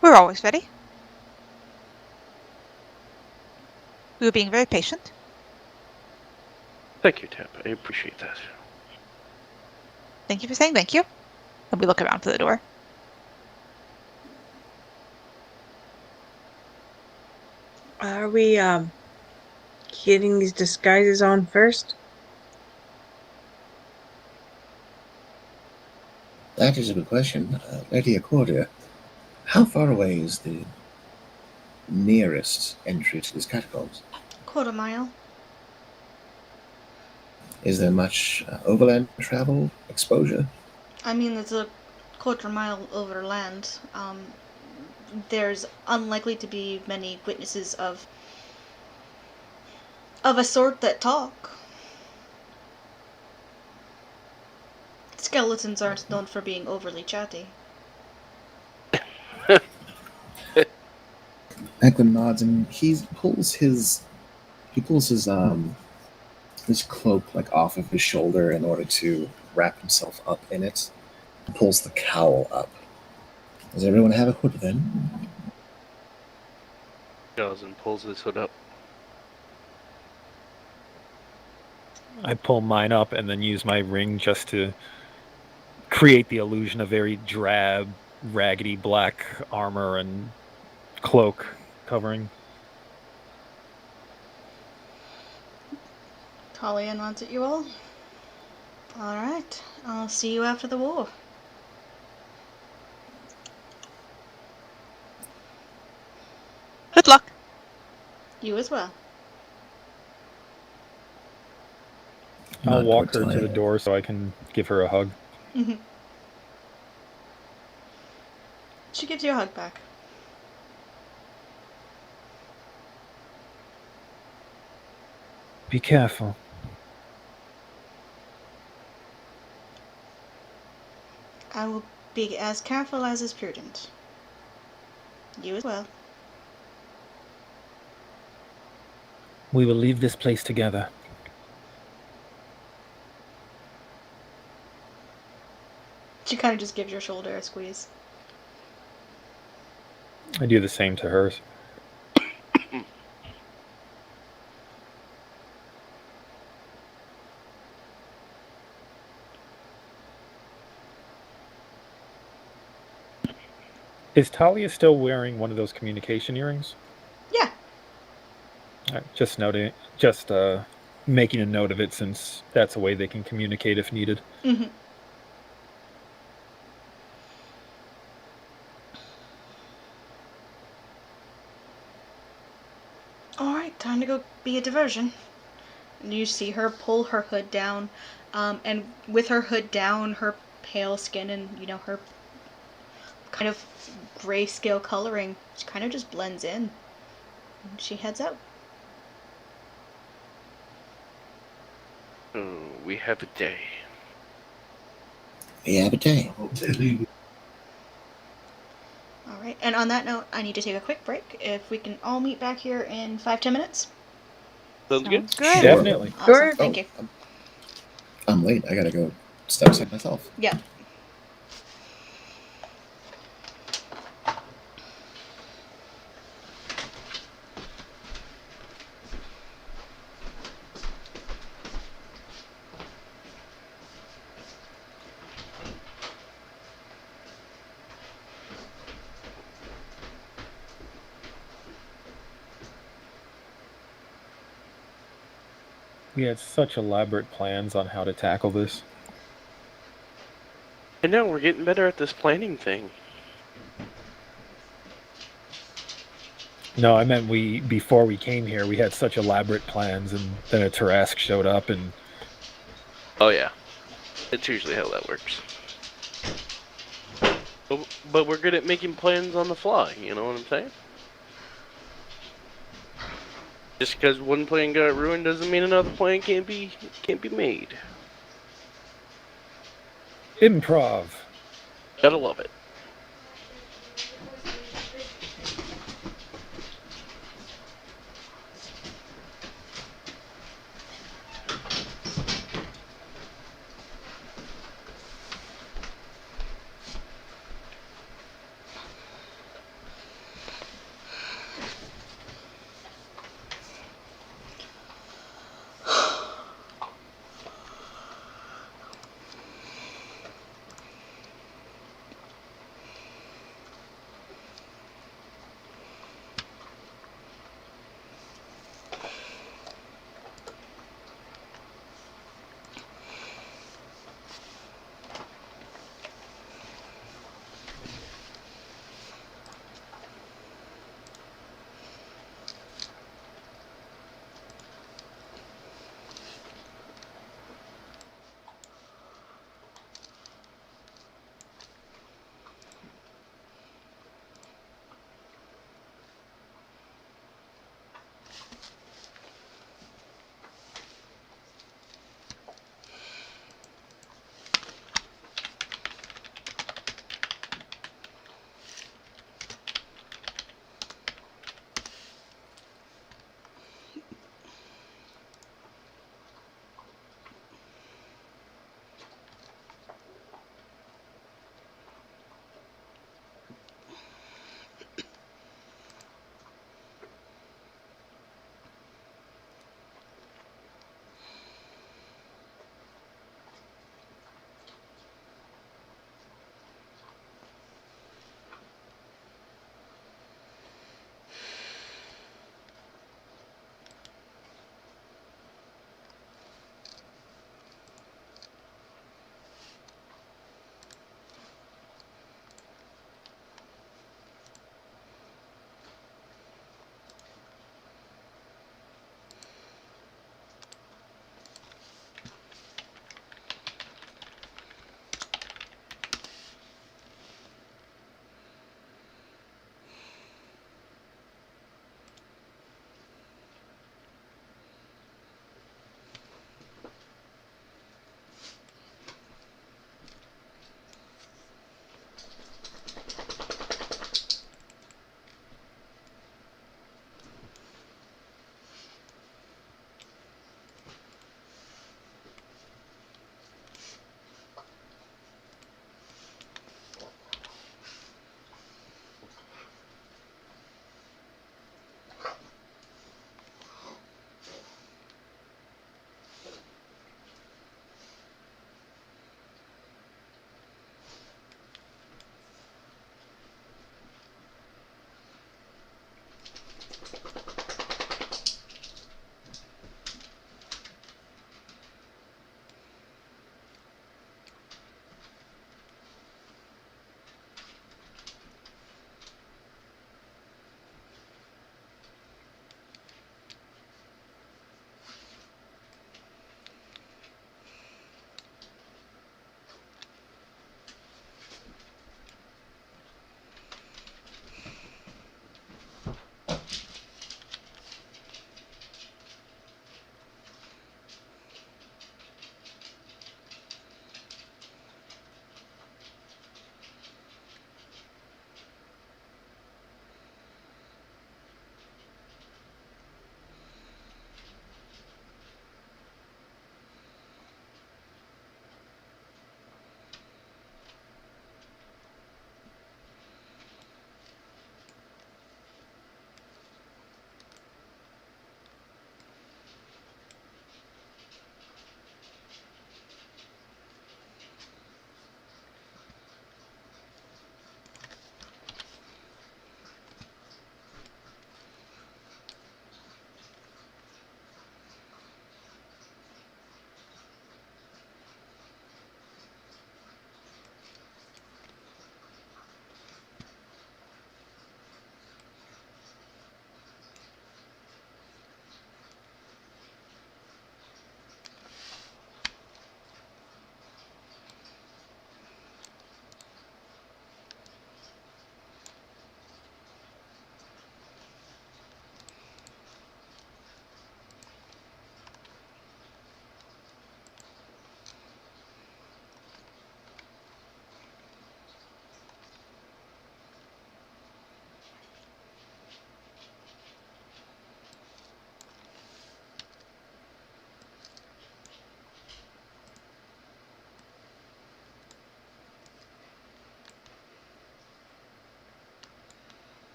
We're always ready. We were being very patient. Thank you, Tap. I appreciate that. Thank you for saying thank you. And we look around for the door. Are we getting these disguises on first? That is a good question. Lady Accordia, how far away is the nearest entry to these catacombs? 1/4 mile. Is there much overland travel, exposure? I mean, it's a 1/4 mile overland. There's unlikely to be many witnesses of a sort that talk. Skeletons aren't known for being overly chatty. Eklund nods and he pulls his cloak like off of his shoulder in order to wrap himself up in it. He pulls the cowl up. Does everyone have a hood then? Goes and pulls his hood up. I pull mine up and then use my ring just to create the illusion of very drab, raggedy black armor and cloak covering. Talia nods at you all. Alright, I'll see you after the war. You as well. I'll Nod walk toward her to the Talia. door so I can give her a hug. Hmm. She gives you a hug back. Be careful. I will be as careful as is prudent. You as well. We will leave this place together. She kind of just gives your shoulder a squeeze. I do the same to hers. Is Talia still wearing one of those communication earrings? Yeah. All right, just making a note of it since that's a way they can communicate if needed. Mm-hmm. Alright, time to go be a diversion. And you see her pull her hood down, and with her hood down, her pale skin and, her kind of grayscale coloring kind of just blends in. And she heads out. Oh, we have a day. We have a day. Alright, and on that note, I need to take a quick break. If we can all meet back here in 5-10 minutes. Sounds good. Sounds good. Sure. Definitely. Awesome, Sure. thank you. I'm late. I gotta go step aside myself. Yep. We had such elaborate plans on how to tackle this. I know, we're getting better at this planning thing. No, I meant before we came here, we had such elaborate plans, and then a Tarask showed up, and Oh yeah, it's usually how that works. But we're good at making plans on the fly, you know what I'm saying? Just because one plan got ruined doesn't mean another plan can't be made. improv. Gotta love it.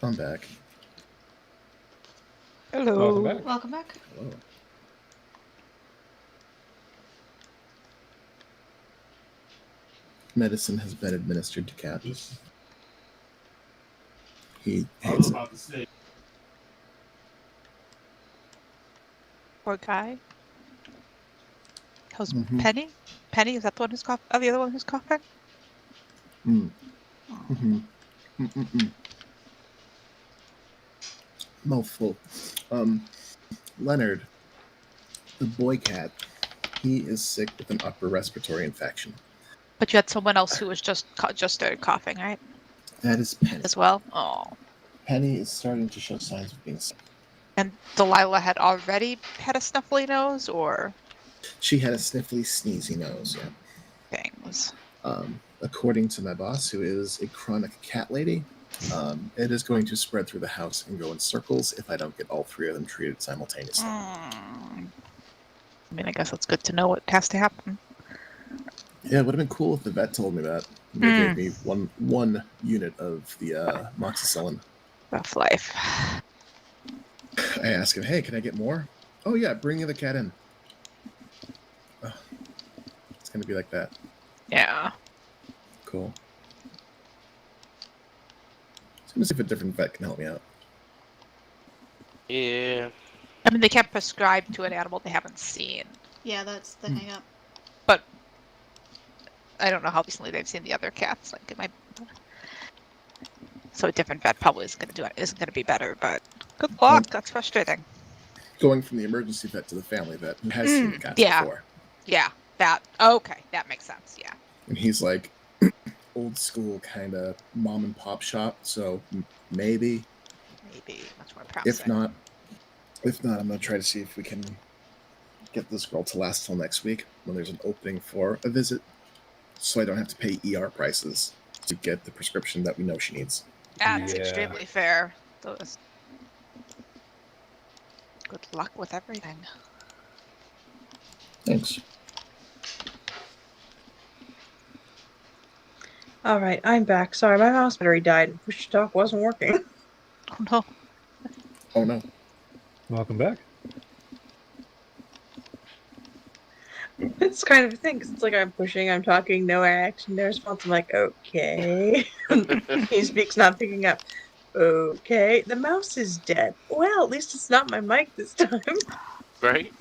I'm back. Hello. Welcome back. Welcome back. Hello. Medicine has been administered to Capus. He hates it. Poor guy. How's Mhm. Penny? Penny, is that the one who's coughing? Oh, the other one who's coughing? Mm. Oh. Mm-hmm. Mm-mm-mm. Mouthful. Leonard, the boy cat, he is sick with an upper respiratory infection. But you had someone else who was just started coughing, right? That is Penny. As well? Oh. Penny is starting to show signs of being sick. And Delilah had already had a snuffly nose, or She had a sniffly, sneezy nose, yeah. things? According to my boss, who is a chronic cat lady, it is going to spread through the house and go in circles if I don't get all three of them treated simultaneously. I mean, I guess that's good to know what has to happen. Yeah, it would have been cool if the vet told me that. They gave me one unit of the moxicillin. Rough life. I asked him, hey, can I get more? Oh, yeah, bring the cat in. It's going to be like that. Yeah. Cool. So I'm going to see if a different vet can help me out. Yeah. I mean, they can't prescribe to an animal they haven't seen. Yeah, that's the hang up. But I don't know how recently they've seen the other cats. Like, it might. So a different vet probably isn't going to be better. But good luck. That's frustrating. Going from the emergency vet to the family vet who has seen the cats before. Yeah. That. Okay. That makes sense. Yeah. And he's like, old school kind of mom and pop shop. So maybe. Maybe much more promising. If not, I'm going to try to see if we can get this girl to last till next week when there's an opening for a visit, so I don't have to pay ER prices to get the prescription that we know she needs. That's Yeah. extremely fair. Good luck with everything. Thanks. Alright, I'm back. Sorry, my mouse battery died. Push to talk wasn't working. Oh no. Oh no. Welcome back. It's kind of a thing, 'cause it's like I'm pushing, I'm talking, no action, no response. I'm like, okay. He speaks, not picking up. Okay. The mouse is dead. Well, at least it's not my mic this time. Right?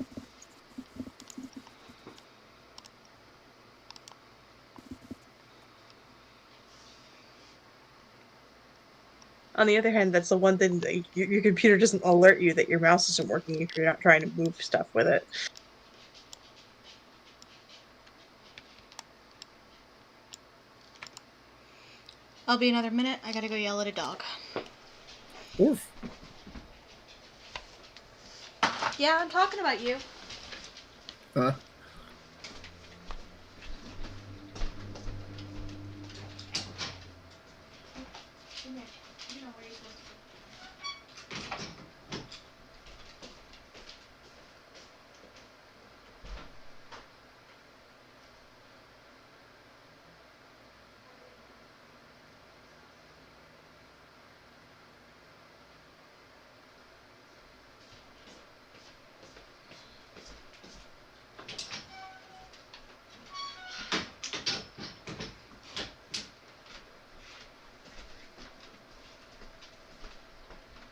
On the other hand, that's the one thing that your computer doesn't alert you that your mouse isn't working if you're not trying to move stuff with it. I'll be another minute. I gotta go yell at a dog. Oof. Yeah, I'm talking about you. Huh?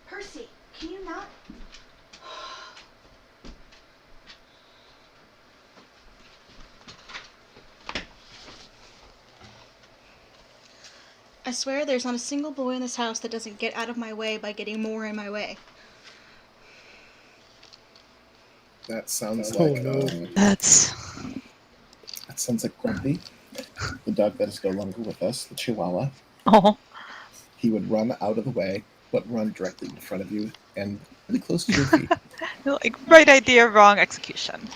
Percy, can you not? I swear there's not a single boy in this house that doesn't get out of my way by getting more in my way. That sounds Oh, like no. that sounds like Grumpy, the dog that is no longer with us, the Chihuahua. Oh. He would run out of the way, but run directly in front of you and really close to your feet. Like, right idea, wrong execution.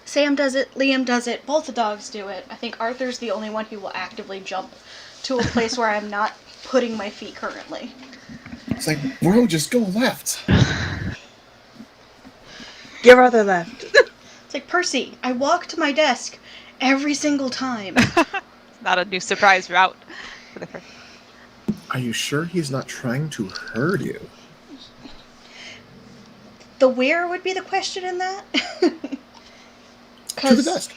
Sam does it, Liam does it, both the dogs do it. I think Arthur's the only one who will actively jump to a place where I'm not putting my feet currently. It's like, bro, just go left. Your other left. It's like, Percy, I walk to my desk every single time. It's not a new surprise route for the first. Are you sure he's not trying to hurt you? The where would be the question in that? To the desk.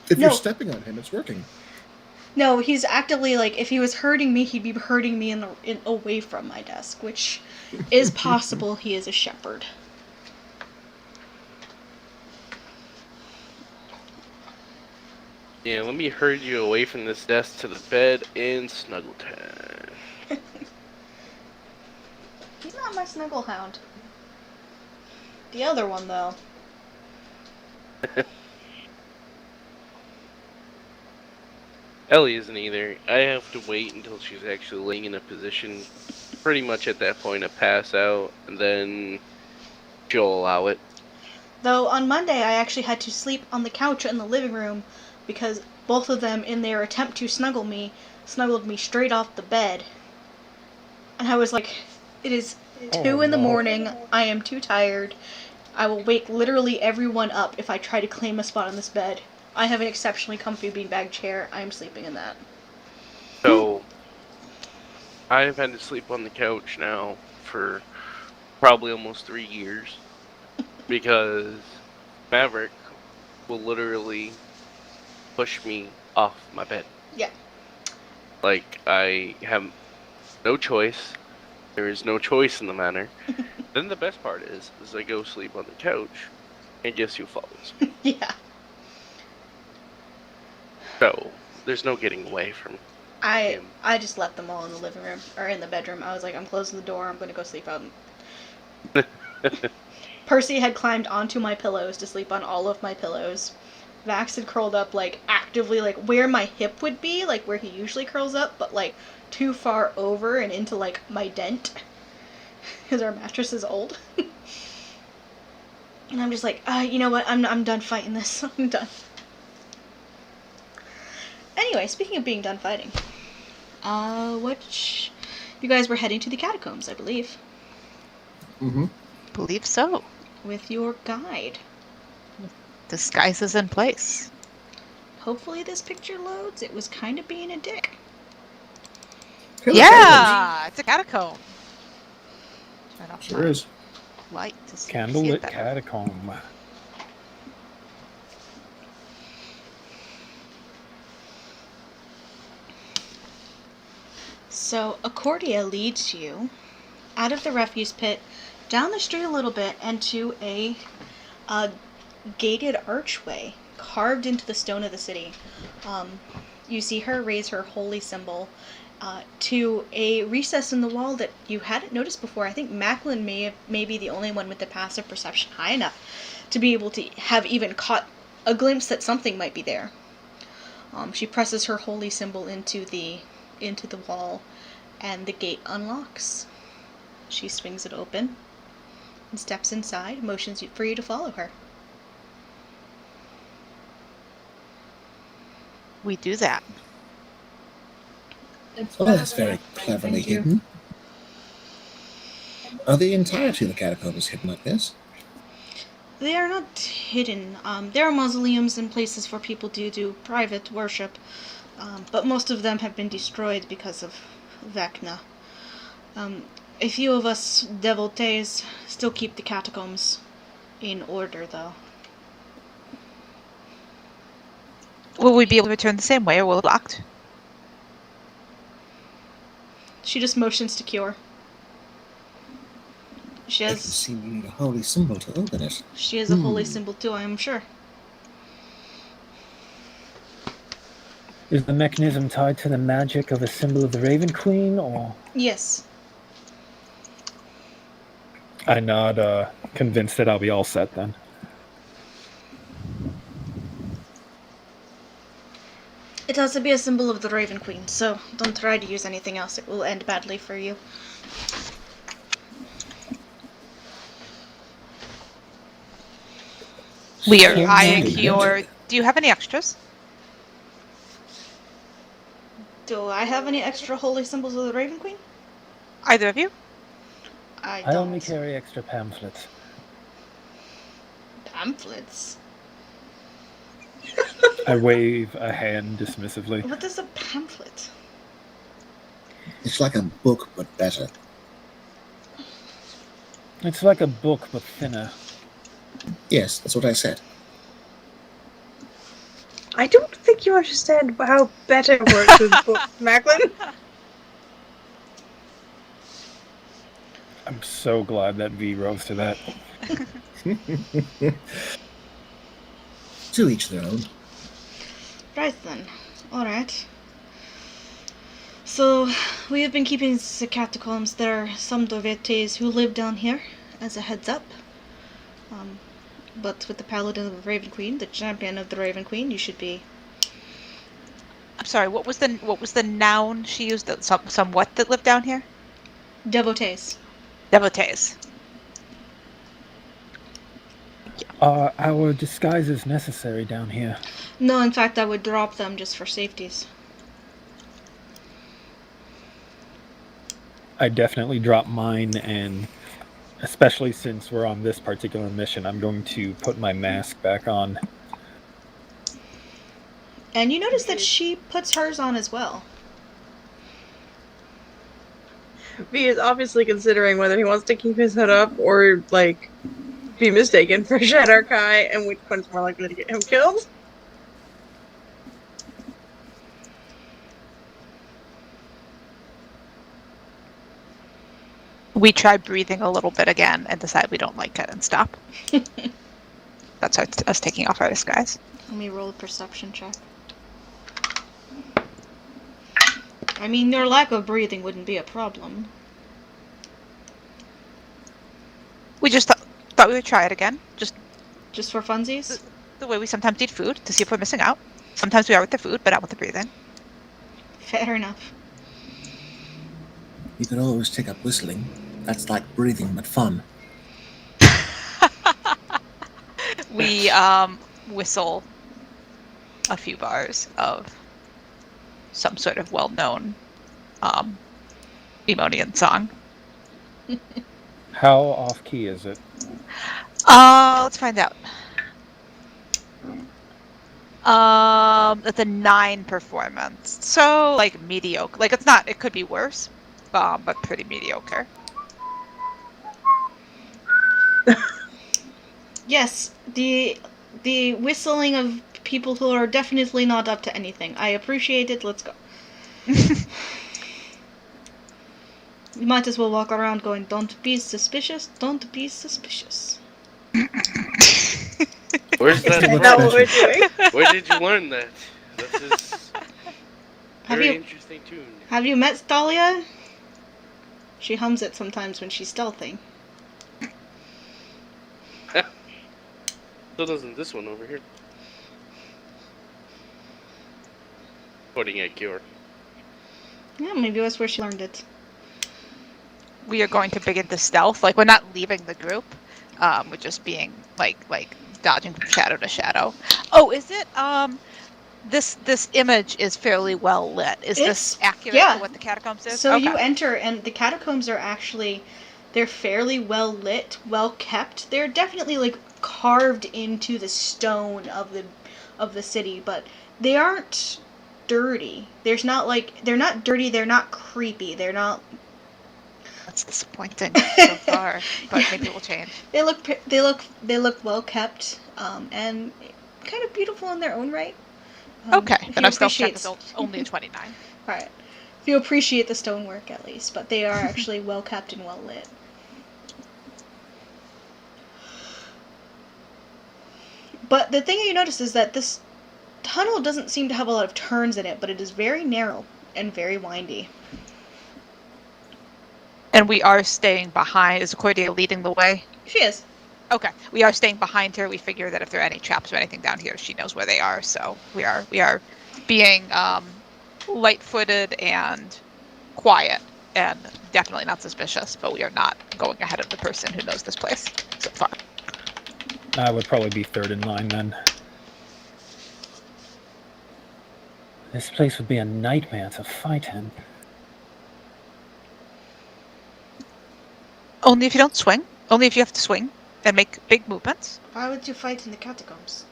If you're No. stepping on him, it's working. No, he's actively like, if he was hurting me, he'd be hurting me away from my desk, which is possible. He is a shepherd. Yeah, let me herd you away from this desk to the bed in snuggle time. He's not my snuggle hound. The other one, though. Ellie isn't either. I have to wait until she's actually laying in a position pretty much at that point to pass out, and then she'll allow it. Though on Monday I actually had to sleep on the couch in the living room because both of them, in their attempt to snuggled me straight off the bed. And I was like, it is 2 in the morning, I am too tired. I will wake literally everyone up if I try to claim a spot on this bed. I have an exceptionally comfy beanbag chair. I am sleeping in that. So, I've had to sleep on the couch now for probably almost 3 years because Maverick will literally push me off my bed. Yeah. Like, I have no choice. There is no choice in the matter. Then the best part is I go sleep on the couch, and guess who follows me? Yeah. So, there's no getting away from him. I just left them all in the living room, or in the bedroom. I was like, I'm closing the door, I'm gonna go sleep out. Percy had climbed onto my pillows to sleep on all of my pillows. Vax had curled up, like, actively, like, where my hip would be, like, where he usually curls up, but, like, too far over and into, like, my dent. Because our mattress is old. And I'm just like, you know what, I'm done fighting this. I'm done. Anyway, speaking of being done fighting, you guys were heading to the catacombs, I believe. Mm-hmm. Believe so. With your guide. Disguise is in place. Hopefully this picture loads. It was kind of being a dick. Yeah, it's a catacomb. Turn off Sure my is. light to see it Candlelit better. catacomb. So Accordia leads you out of the refuse pit, down the street a little bit, and to a gated archway carved into the stone of the city. You see her raise her holy symbol to a recess in the wall that you hadn't noticed before. I think Macklin may be the only one with the passive perception high enough to be able to have even caught a glimpse that something might be there. She presses her holy symbol into the wall, and the gate unlocks. She swings it open and steps inside, motions for you to follow her. We do that. Well, that's very cleverly hidden. Are the entirety of the catacombs hidden like this? They are not hidden. There are mausoleums and places for people to do private worship, but most of them have been destroyed because of Vecna. A few of us devotees still keep the catacombs in order, though. Will we be able to return the same way, or will it be locked? She just motions to Cure. She It would has seem you need a holy symbol to open it. a holy symbol too, I am sure. Is the mechanism tied to the magic of a symbol of the Raven Queen, or? Yes. I'm not convinced that I'll be all set then. It has to be a symbol of the Raven Queen, so don't try to use anything else. It will end badly for you. We are So eyeing magic. your. Do you have any extras? Do I have any extra holy symbols of the Raven Queen? Either of you? I I don't. only carry extra pamphlets. Pamphlets? I wave a hand dismissively. What is a pamphlet? It's like a book, but better. It's like a book, but thinner. Yes, that's what I said. I don't think you understand how better works with books, Macklin. I'm so glad that V rose to that. To each their own. Right then. Alright. So, we have been keeping the catacombs. There are some devotees who live down here, as a heads up. But with the Paladin of the Raven Queen, the champion of the Raven Queen, you should be... I'm sorry. What was the noun she used? Some what that lived down here? Devotees. Devotees. Are our disguises necessary down here? No, in fact, I would drop them just for safeties. I definitely drop mine, and especially since we're on this particular mission, I'm going to put my mask back on. And you notice that she puts hers on as well. V is obviously considering whether he wants to keep his hood up or, like, be mistaken for Shadar-Kai, and which one's more likely to get him killed. We try breathing a little bit again and decide we don't like it and stop. That's us taking off our disguise. Let me roll a perception check. I mean, your lack of breathing wouldn't be a problem. We just thought we would try it again. Just for funsies? The way we sometimes eat food to see if we're missing out. Sometimes we are with the food, but not with the breathing. Fair enough. You could always take up whistling. That's like breathing, but fun. We whistle a few bars of some sort of well-known Emonian song. How off-key is it? Let's find out. It's a 9 performance. So, like, mediocre. Like, it's not, it could be worse, but pretty mediocre. Yes, the whistling of people who are definitely not up to anything. I appreciate it. Let's go. You might as well walk around going, "Don't be suspicious. Don't be suspicious." Where's that? Is that what we're doing? Where did you learn that? That's his Have very you- interesting tune. Have you met Thalia? She hums it sometimes when she's stealthing. So doesn't this one over here. Pointing at Cure. Yeah, maybe that's where she learned it. We are going to begin to stealth. Like, we're not leaving the group. We're just being, like dodging from shadow to shadow. Oh, is it, this image is fairly well lit. Is this accurate to what the catacombs is? So okay. you enter, and the catacombs are actually, they're fairly well lit, well kept. They're definitely like carved into the stone of the city, but they aren't dirty. They're not dirty. They're not creepy. They're not. That's disappointing so far, but maybe it will change. They look well kept, and kind of beautiful in their own right. Okay, if then you our stealth check appreciate- is only a 29. Alright. If you appreciate the stonework at least, but they are actually well kept and well lit. But the thing you notice is that this tunnel doesn't seem to have a lot of turns in it, but it is very narrow and very windy. And we are staying behind. Is Cordia leading the way? She is. Okay, we are staying behind her. We figure that if there are any traps or anything down here, she knows where they are. So we are being light-footed and quiet, and definitely not suspicious. But we are not going ahead of the person who knows this place so far. I would probably be third in line then. This place would be a nightmare to fight in. Only if you don't swing. Only if you have to swing and make big movements. Why would you fight in the catacombs?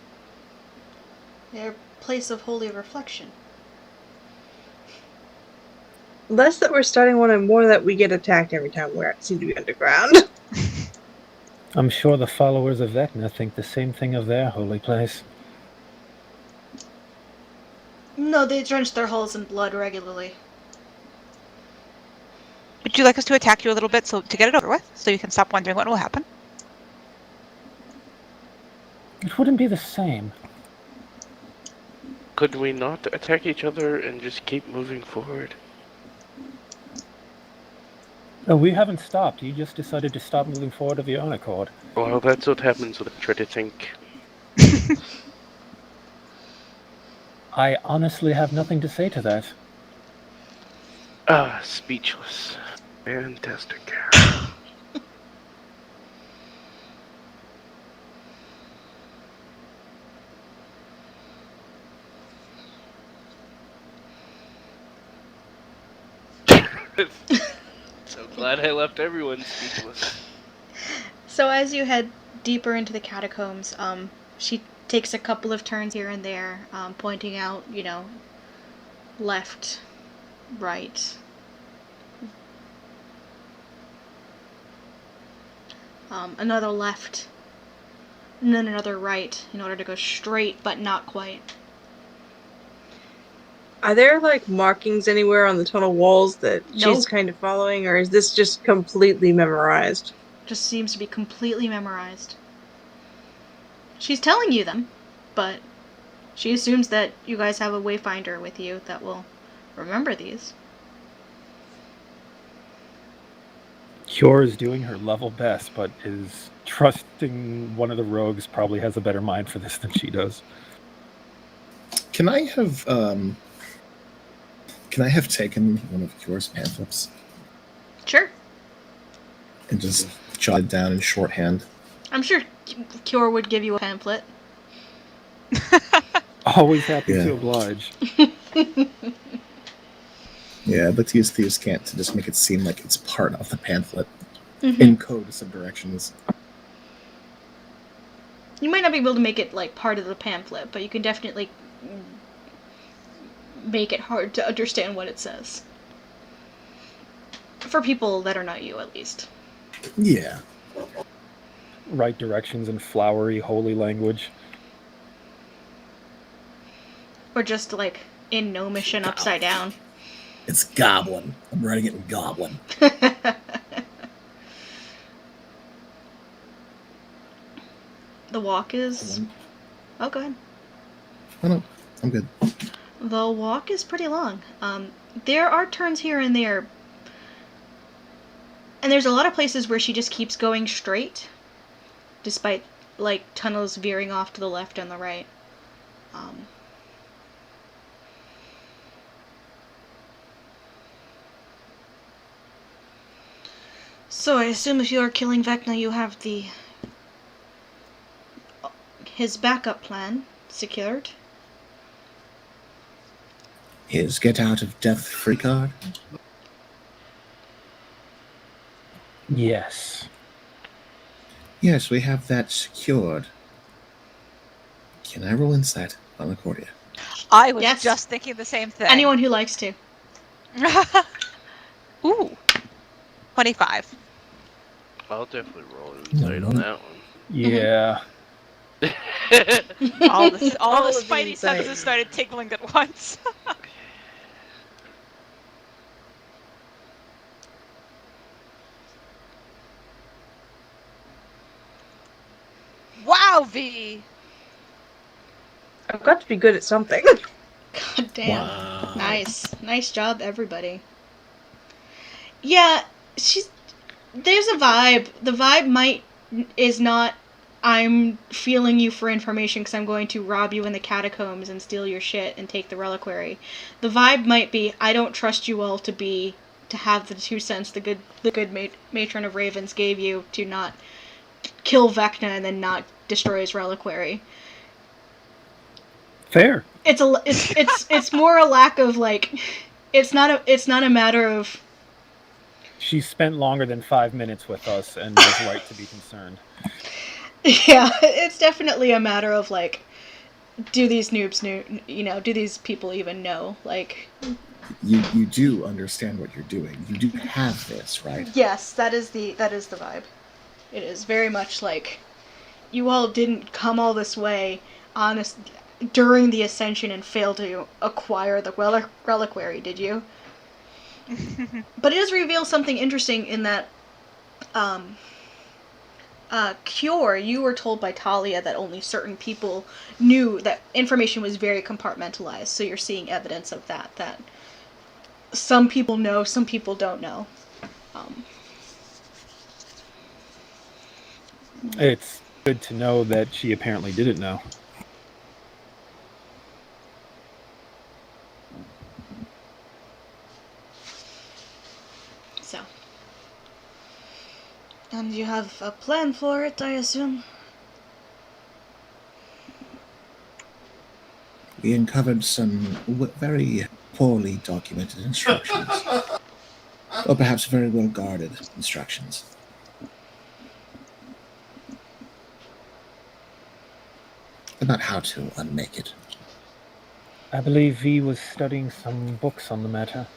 They're a place of holy reflection. Less that we're starting one and more that we get attacked every time we seem to be underground. I'm sure the followers of Vecna think the same thing of their holy place. No, they drench their hulls in blood regularly. Would you like us to attack you a little bit to get it over with, so you can stop wondering what will happen? It wouldn't be the same. Could we not attack each other and just keep moving forward? Oh, we haven't stopped. You just decided to stop moving forward of your own accord. Well, that's what happens when I try to think. I honestly have nothing to say to that. Speechless. Fantastic. So glad I left everyone speechless. So as you head deeper into the catacombs, she takes a couple of turns here and there, pointing out, left, right. Another left, and then another right, in order to go straight, but not quite. Are there, like, markings anywhere on the tunnel walls that No. she's kind of following, or is this just completely memorized? Just seems to be completely memorized. She's telling you them, but she assumes that you guys have a wayfinder with you that will remember these. Cure is doing her level best, but is trusting one of the rogues probably has a better mind for this than she does. Can I have taken one of Cure's pamphlets Sure. and just jotted down in shorthand? I'm sure Cure would give you a pamphlet. Always happy Yeah. to oblige. Yeah, I'd like to use Thieves' Cant to just make it seem like it's part of the pamphlet. Mhm. Encode some directions. You might not be able to make it like part of the pamphlet, but you can definitely make it hard to understand what it says. For people that are not you, at least. Yeah. Right directions in flowery, holy language. Or just like in gnomish and upside down. It's Goblin. I'm writing it in Goblin. The walk is... Oh, go ahead. Oh, no. I'm good. The walk is pretty long. There are turns here and there. And there's a lot of places where she just keeps going straight. Despite, like, tunnels veering off to the left and the right. So I assume if you are killing Vecna, you have his backup plan secured. His get out of death free card? Yes. Yes, we have that secured. Can I roll insight on Accordia? I was Yes. just thinking the same thing. Anyone who likes to. Ooh. 25. I'll definitely roll an insight on that one. Yeah. All the All of the spidey insight. senses started tingling at once. Wow, V! I've got to be good at something. God damn. Wow. Nice job, everybody. Yeah, there's a vibe. The vibe is not, I'm feeling you for information because I'm going to rob you in the catacombs and steal your shit and take the reliquary. The vibe might be, I don't trust you all to have the 2 cents the good matron of ravens gave you to not kill Vecna and then not destroy his reliquary. Fair. It's more a lack of like, it's not a matter of. She spent longer than 5 minutes with us and was right to be concerned. Yeah, it's definitely a matter of like, do these noobs know? Do these people even know? Like, You do understand what you're doing. You do have this, right? yes, that is the vibe. It is very much like you all didn't come all this way honest during the ascension and fail to acquire the reliquary, did you? But it does reveal something interesting in that Cure, you were told by Talia that only certain people knew that information was very compartmentalized. So you're seeing evidence of that some people know, some people don't know. It's good to know that she apparently didn't know. So. And you have a plan for it, I assume? We uncovered some very poorly documented instructions. Or perhaps very well guarded instructions. About how to unmake it. I believe V was studying some books on the matter.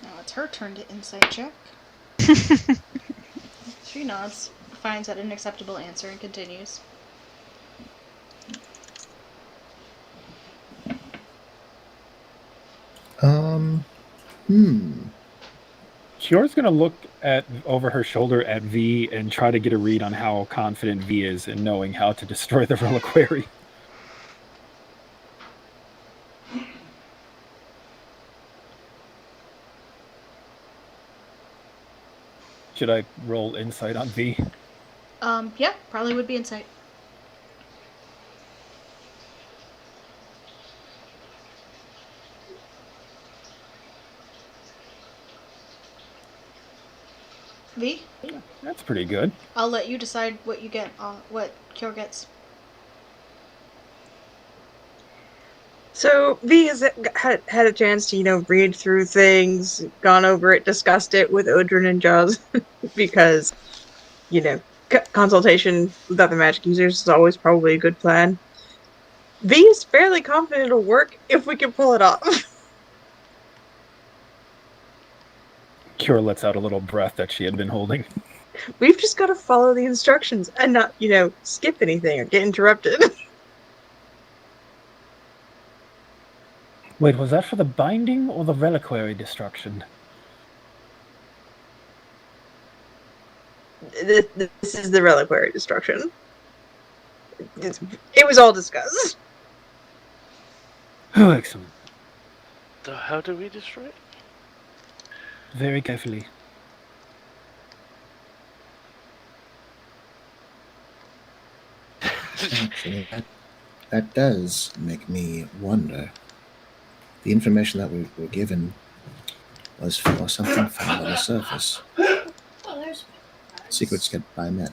Now it's her turn to insight check. She nods, finds that an acceptable answer, and continues. Kiyora's gonna look over her shoulder at V and try to get a read on how confident V is in knowing how to destroy the reliquary. Should I roll insight on V? Yeah, probably would be insight. V? That's pretty good. I'll let you decide what you get, what Cure gets. So V has had a chance to, read through things, gone over it, discussed it with Odrin and Jaws, because, consultation with other magic users is always probably a good plan. V is fairly confident it'll work if we can pull it off. Kiora lets out a little breath that she had been holding. We've just got to follow the instructions and not, skip anything or get interrupted. Wait, was that for the binding or the reliquary destruction? This is the reliquary destruction. It was all discussed. Oh, excellent. So how do we destroy it? Very carefully. Actually, that does make me wonder. The information that we were given was for something found on the surface. Secrets kept by men.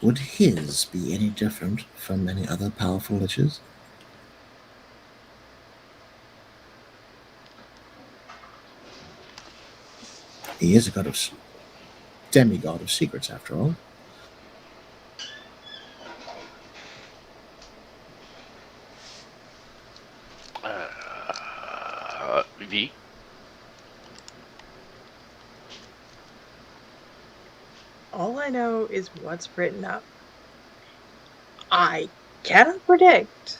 Would his be any different from any other powerful liches? He is a demigod of secrets, after all. V? All I know is what's written up. I cannot predict.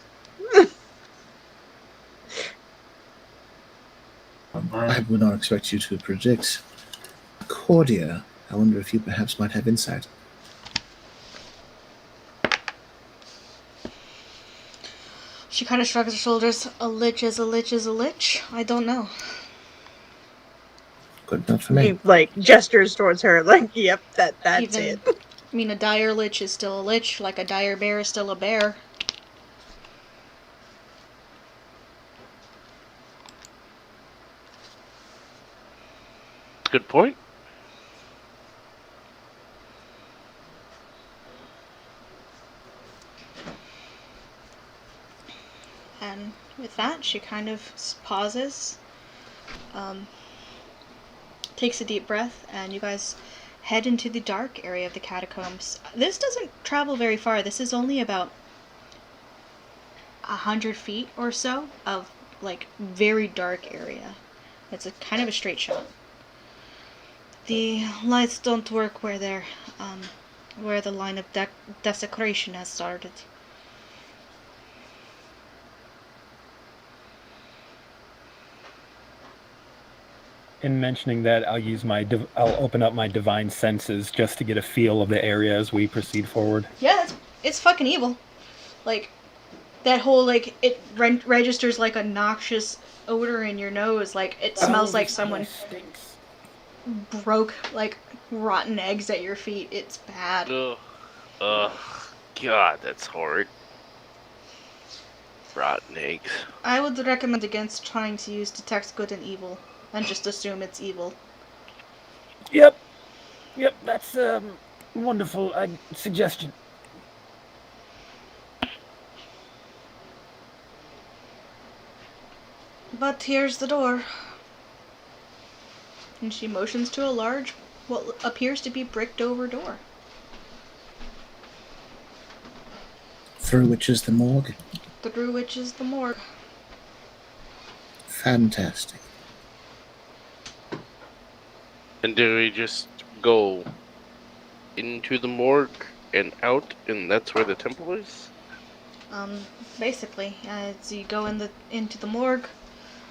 I would not expect you to predict. Cordia, I wonder if you perhaps might have insight. She kind of shrugs her shoulders. A lich is a lich is a lich. I don't know. Good enough for me. He, gestures towards her, yep, that's it. I mean, a dire lich is still a lich, like a dire bear is still a bear. Good point. And with that, she kind of pauses, takes a deep breath, and you guys head into the dark area of the catacombs. This doesn't travel very far. This is only about 100 feet or so of like very dark area. It's a kind of a straight shot. The lights don't work where where the line of desecration has started. In mentioning that, I'll open up my divine senses just to get a feel of the area as we proceed forward. Yeah, it's fucking evil. Like, that whole, like, it registers like a noxious odor in your nose. Like, it smells like someone stinks. broke, like, rotten eggs at your feet. It's bad. Ugh. God, that's horrid. Rotten eggs. I would recommend against trying to use detect good and evil and just assume it's evil. Yep, that's wonderful suggestion. But here's the door. And she motions to a large, what appears to be bricked over door. Through which is the morgue. Through which is the morgue. Fantastic. And do we just go into the morgue and out, and that's where the temple is? Basically, so you go into the morgue.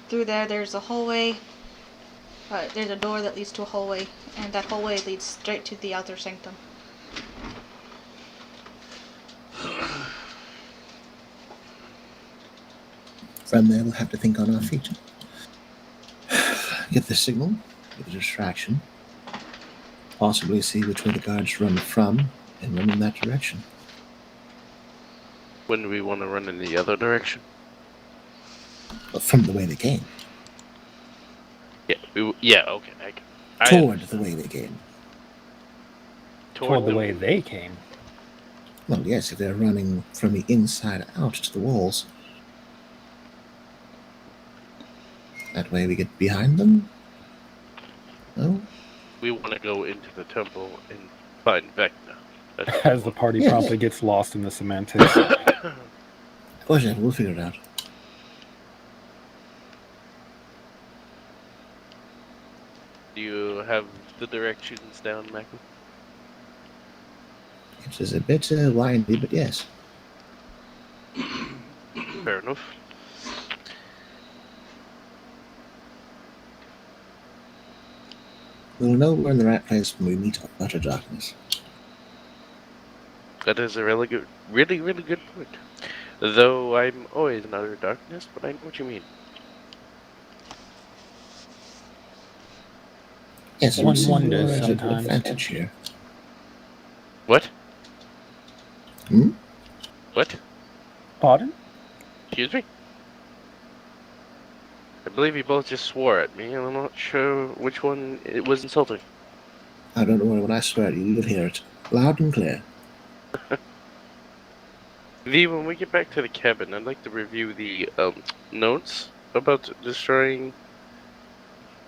Through there's a hallway. There's a door that leads to a hallway, and that hallway leads straight to the outer sanctum. From there, we'll have to think on our feet. Get the signal, get the distraction, possibly see which way the guards run from, and run in that direction. When do we want to run in the other direction? But from the way they came. Yeah, okay. Toward the way they came. Toward the way they came. Well, yes, if they're running from the inside out to the walls. That way we get behind them? No? We want to go into the temple and find Vecna. As the party promptly gets lost in the semantics. Oh, yeah, we'll figure it out. Do you have the directions down, Michael? It is a bit windy, but yes. Fair enough. We'll know we're in the right place when we meet utter darkness. That is a really good point. Though I'm always in utter darkness, but I know what you mean. Yes, One we wonders at an sometimes. advantage here. What? Hmm? What? Pardon? Excuse me? I believe you both just swore at me, and I'm not sure which one it was insulting. I don't know when I swear at you, you'll hear it. Loud and clear. V, when we get back to the cabin, I'd like to review the notes about destroying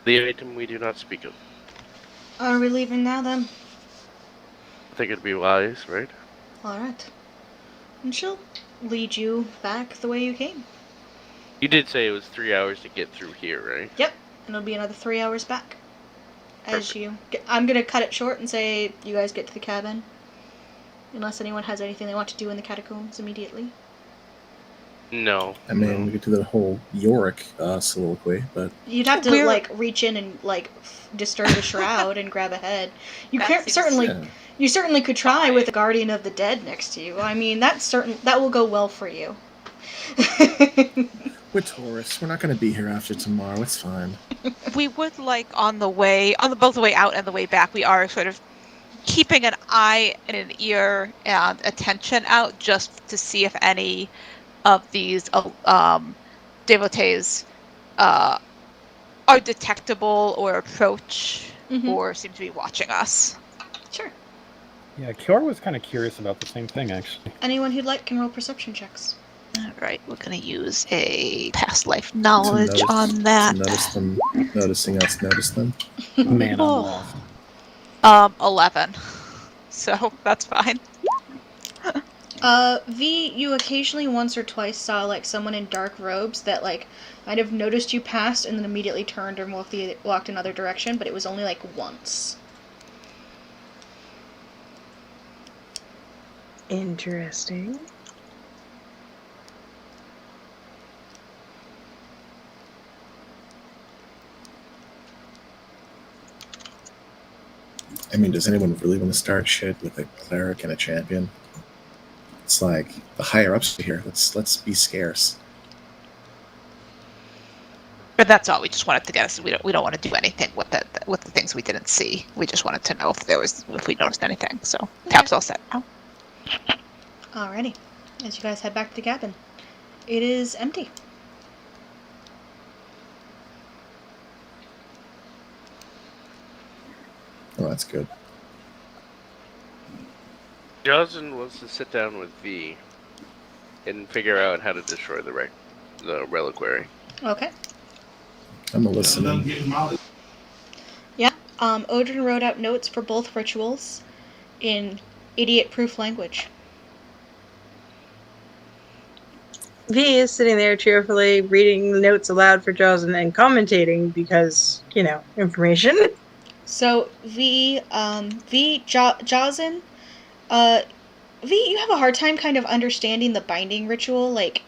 the item we do not speak of. Are we leaving now then? I think it'd be wise, right? Alright. And she'll lead you back the way you came. You did say it was 3 hours to get through here, right? Yep. And it'll be another 3 hours back. As Perfect. I'm gonna cut it short and say you guys get to the cabin. Unless anyone has anything they want to do in the catacombs immediately. No. I mean, we could do the whole Yorick soliloquy, but You'd have to, like, reach in and, like, disturb the shroud and grab a head. You That can't seems- certainly... yeah. You certainly could try with the Guardian of the Dead next to you. I mean, that will go well for you. we're tourists. We're not going to be here after tomorrow. It's fine. We would like both the way out and the way back, we are sort of keeping an eye and an ear and attention out just to see if any of these devotees are detectable or approach Mhm. or seem to be watching us. Sure. Yeah, Kiora was kind of curious about the same thing, actually. Anyone who'd like can roll perception checks. All right, we're going to use a past life knowledge notice- on that. To notice them, noticing us, notice them. Man, I'm Oh. lost. 11. So that's fine. V, you occasionally once or twice saw like someone in dark robes that like might have noticed you passed and then immediately turned and walked another direction, but it was only like once. Interesting. I mean, does anyone really want to start shit with a cleric and a champion? It's like the higher ups here. Let's be scarce. But that's all. We just wanted to get us. We don't want to do anything with the things we didn't see. We just wanted to know if we noticed anything. So Tap's all set now. Alrighty. As you guys head back to the cabin, it is empty. Oh, that's good. Johnson wants to sit down with V and figure out how to destroy the reliquary. Okay. I'm listening. Yeah. Odin wrote out notes for both rituals in idiot-proof language. V is sitting there cheerfully reading the notes aloud for Jocelyn and commentating because, information. So Jazen, V, you have a hard time kind of understanding the binding ritual. Like,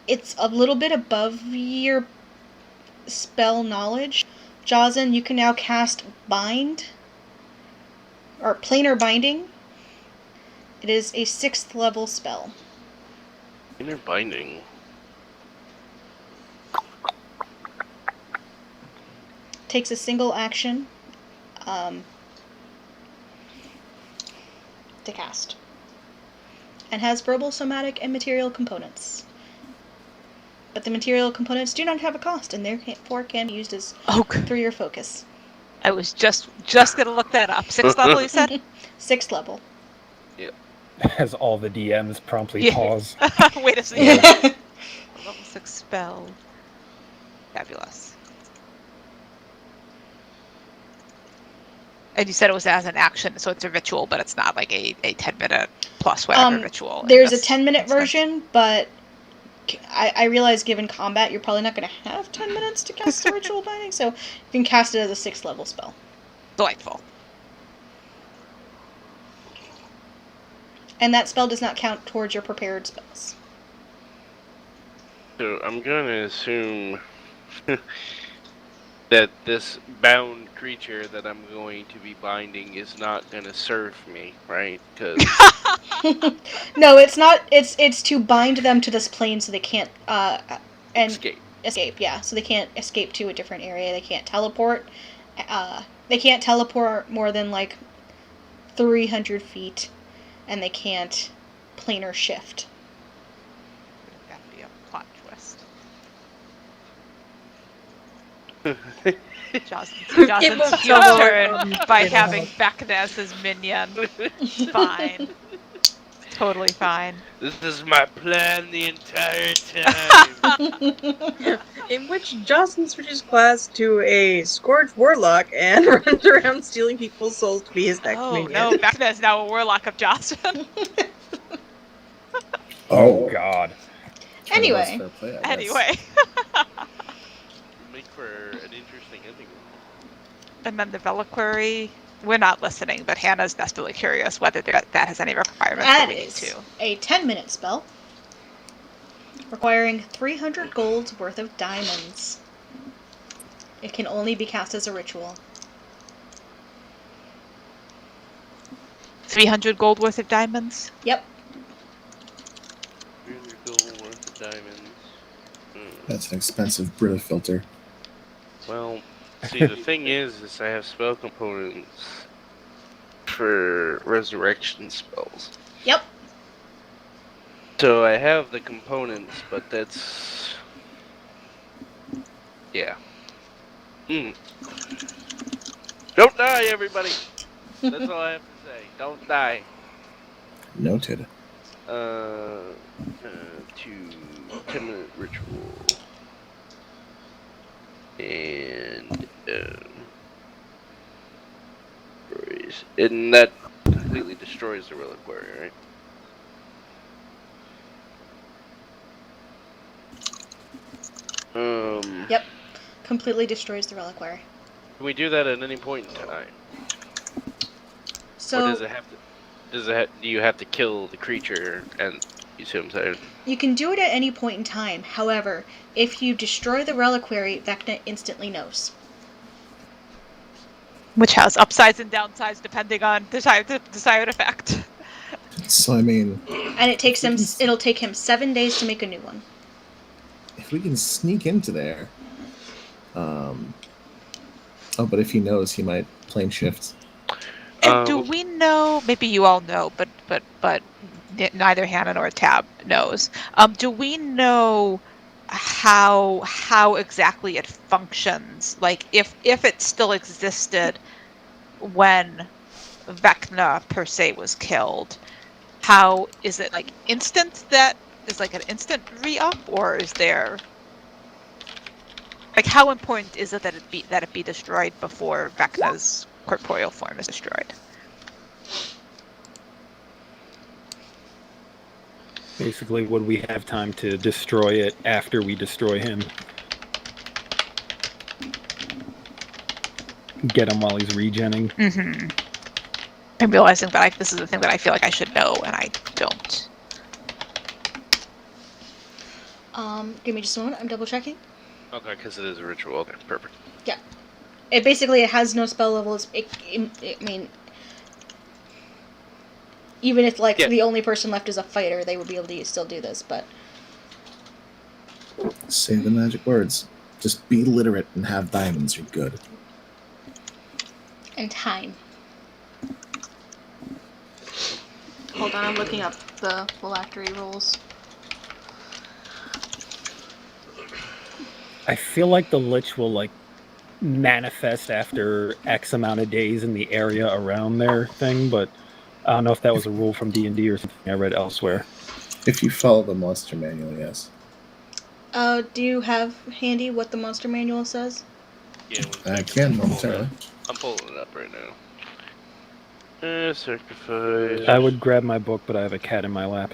it's a little bit above your spell knowledge. Jazen, you can now cast Bind, or Planar Binding. It is a 6th level spell. Inner binding. Takes a single action to cast. And has verbal, somatic, and material components. But the material components do not have a cost, and therefore can be used as through your focus. I was just gonna look that up. 6th level, you said? 6th level. Yep. As all the DMs promptly pause. Wait a second. Level 6 spell. Fabulous. And you said it was as an action, so it's a ritual, but it's not like a 10-minute plus whatever ritual. There's a 10-minute version, but I realize given combat, you're probably not going to have 10 minutes to cast a ritual binding, so you can cast it as a 6th level spell. Delightful. And that spell does not count towards your prepared spells. So I'm going to assume that this bound creature that I'm going to be binding is not going to serve me, right? Because No, it's not. It's to bind them to this plane so they can't escape. Yeah, so they can't escape to a different area. They can't teleport. They can't teleport more than like 300 feet, and they can't planar shift. That'd be a plot twist. Jocelyn's turn by having Becca as his minion. Fine. Totally fine. This is my plan the entire time. In which Jocelyn switches class to a Scourge Warlock and runs around stealing people's souls to be his next minion. No, Becca is now a warlock of Jocelyn. Oh God. Anyway. Make for an interesting ending. And then the reliquary. We're not listening, but Hannah's desperately curious whether that has any requirements that we need to. A 10-minute spell requiring 300 gold's worth of diamonds. It can only be cast as a ritual. 300 gold worth of diamonds? Yep. 300 gold worth of diamonds. That's an expensive Brita filter. Well, see, the thing is I have spell components for resurrection spells. Yep. So I have the components, but that's... Yeah. Don't die, everybody! That's all I have to say. Don't die. Noted. 10-minute ritual. And And that completely destroys the reliquary, right? Yep. Completely destroys the reliquary. Can we do that at any point in time? So Or does it have to? Do you have to kill the creature? And you see what I'm saying? you can do it at any point in time. However, if you destroy the reliquary, Vecna instantly knows. Which has upsides and downsides depending on the desired effect. So I mean, And it takes him. It'll take him 7 days to make a new one. if we can sneak into there, but if he knows, he might plane shift. And do we know? Maybe you all know, but neither Hannah nor Tab knows. Do we know how exactly it functions? Like if it still existed when Vecna per se was killed, how is it like instant? That is like an instant re-up, or is there like how important is it that it be destroyed before Vecna's corporeal form is destroyed? Basically, would we have time to destroy it after we destroy him? Get him while he's regenning. Mm-hmm. I'm realizing that this is the thing that I feel like I should know, and I don't. Give me just a moment. I'm double checking. Okay, because it is a ritual. Okay, perfect. Yeah. It has no spell levels. I mean, even if the only person left is a fighter, they would be able to still do this. But Say the magic words. Just be literate and have diamonds. You're good. and time. Hold on, I'm looking up the phylactery rules. I feel like the Lich will manifest after X amount of days in the area around their thing, but I don't know if that was a rule from D&D or something I read elsewhere. If you follow the monster manual, yes. Do you have handy what the monster manual says? Yeah, I can momentarily. I'm pulling it up right now. Sacrifice. I would grab my book, but I have a cat in my lap.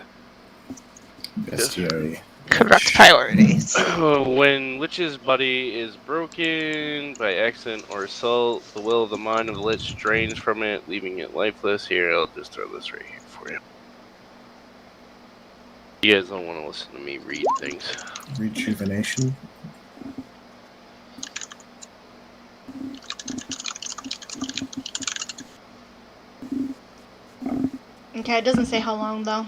Bestiary. Correct priorities. When Lich's body is broken by accident or assault, the will of the mind of the Lich drains from it, leaving it lifeless. Here, I'll just throw this right here for you. You guys don't want to listen to me read things. Rejuvenation. Okay, it doesn't say how long though.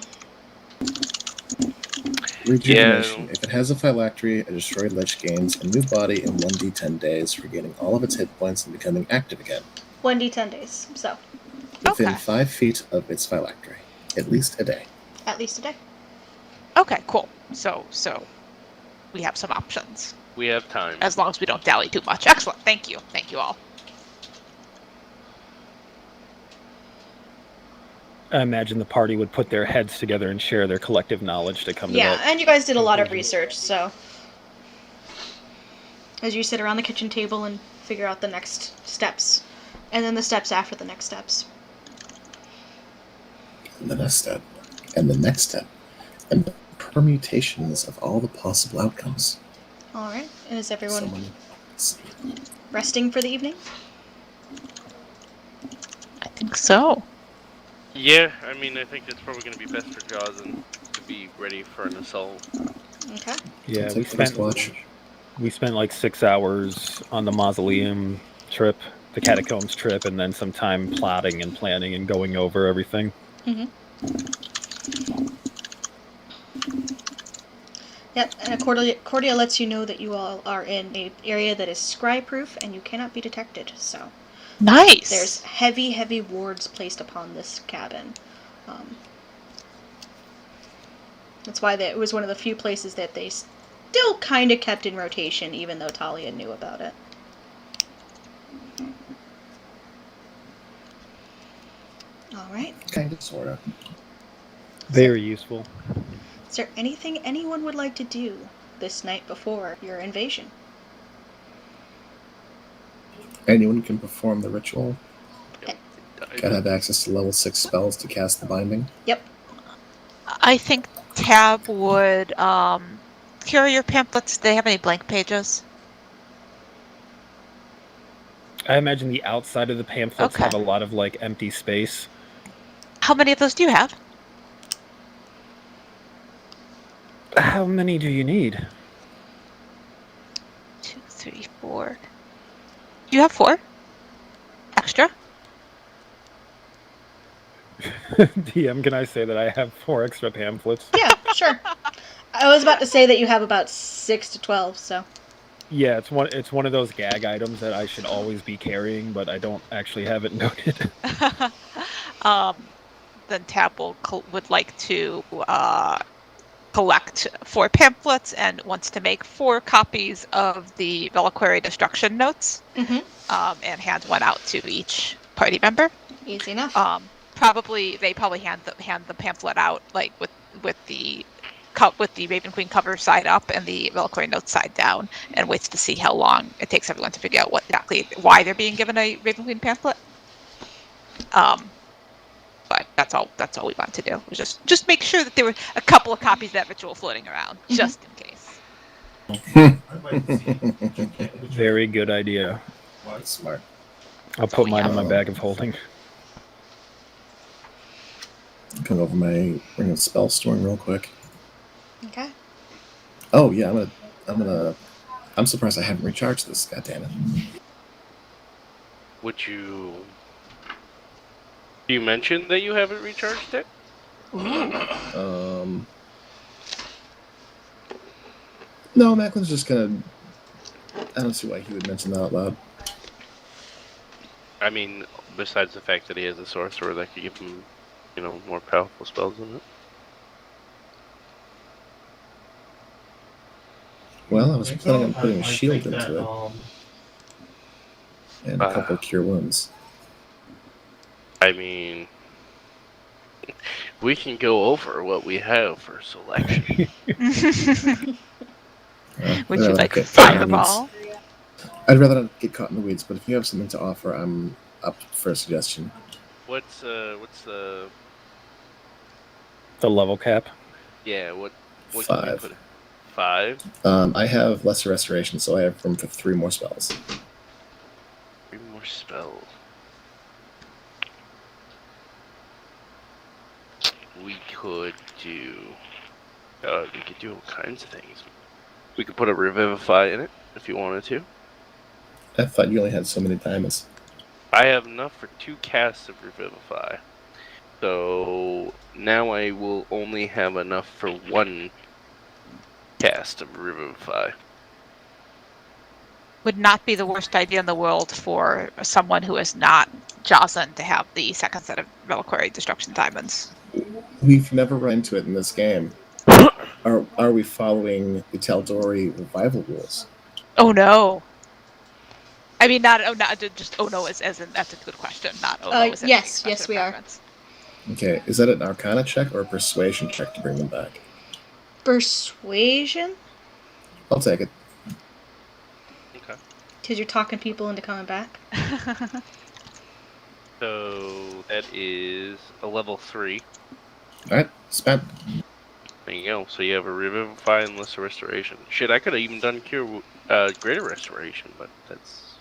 Rejuvenation. If it has a phylactery, a destroyed lich gains a new body in 1d10 days, regaining all of its hit points and becoming active again. 1d10 days, so. Within 5 feet of its phylactery. At least a day. At least a day. Okay, cool. So we have some options. We have time. As long as we don't dally too much. Excellent. Thank you. Thank you all. I imagine the party would put their heads together and share their collective knowledge to come to that. Yeah, and you guys did a lot of research, so. As you sit around the kitchen table and figure out the next steps. And then the steps after the next steps. And the next step. And the next step. And the permutations of all the possible outcomes. Alright, and is everyone resting for the evening? I think so. Yeah, I mean, I think it's probably going to be best for Jazen to be ready for an assault. Okay. Yeah, we spent like 6 hours on the mausoleum trip, the catacombs trip, and then some time plotting and planning and going over everything. Mm-hmm. Yep, and Cordia lets you know that you all are in an area that is scry-proof and you cannot be detected, so. Nice! There's heavy, heavy wards placed upon this cabin. That's why it was one of the few places that they still kind of kept in rotation, even though Talia knew about it. Alright. Kind of, sort of. Very useful. Is there anything anyone would like to do this night before your invasion? Anyone can perform the ritual. Gotta have access to level 6 spells to cast the binding. Yep. I think Tab would carry your pamphlets. Do they have any blank pages? I imagine the outside of the pamphlets Okay. have a lot of like empty space. How many of those do you have? How many do you need? 2, 3, 4. Do you have 4? Extra? DM, can I say that I have 4 extra pamphlets? Yeah, sure. I was about to say that you have about 6 to 12, so. Yeah, it's one of those gag items that I should always be carrying, but I don't actually have it noted. Then Tab would like to collect 4 pamphlets and wants to make 4 copies of the Reliquary Destruction Notes, and hand one out to each party member. Easy enough. They probably hand the pamphlet out like with the Raven Queen cover side up and the Reliquary Notes side down, and waits to see how long it takes everyone to figure out why they're being given a Raven Queen pamphlet. But that's all we want to do. Was just make sure that there were a couple of copies of that ritual floating around, just in case. Very good idea. That's smart. I'll put mine in my bag of holding. Come over my ring of spell storing real quick. Okay. Oh yeah, I'm surprised I haven't recharged this. God damn it. Would you? You mentioned that you haven't recharged it. No, Macklin's just gonna. I don't see why he would mention that out loud. I mean, besides the fact that he has a sorcerer that could give him, more powerful spells in it. Well, I was planning on putting a shield into it. And a couple of cure wounds. I mean, we can go over what we have for selection. Would you like fireball? I'd rather not get caught in the weeds, but if you have something to offer, I'm up for a suggestion. What's the level cap? Yeah, what 5. Can you put? 5? I have lesser restoration, so I have room for 3 more spells. 3 more spells. We could do all kinds of things. We could put a Revivify in it if you wanted to. I thought you only had so many diamonds. I have enough for 2 casts of Revivify. So now I will only have enough for 1 cast of Revivify. Would not be the worst idea in the world for someone who is not Jocelyn to have the second set of Reliquary Destruction Diamonds. We've never run into it in this game. Are we following the Taldori revival rules? Oh no. I mean, not just oh no, as in that's a good question. Not oh no. As in yes, we are. Okay, is that an Arcana check or a Persuasion check to bring them back? Persuasion? I'll take it. Okay. Because you're talking people into coming back. So that is a level 3. Alright, spent. There you go. So you have a Revivify and Lesser Restoration. Shit, I could have even done Greater Restoration, but that's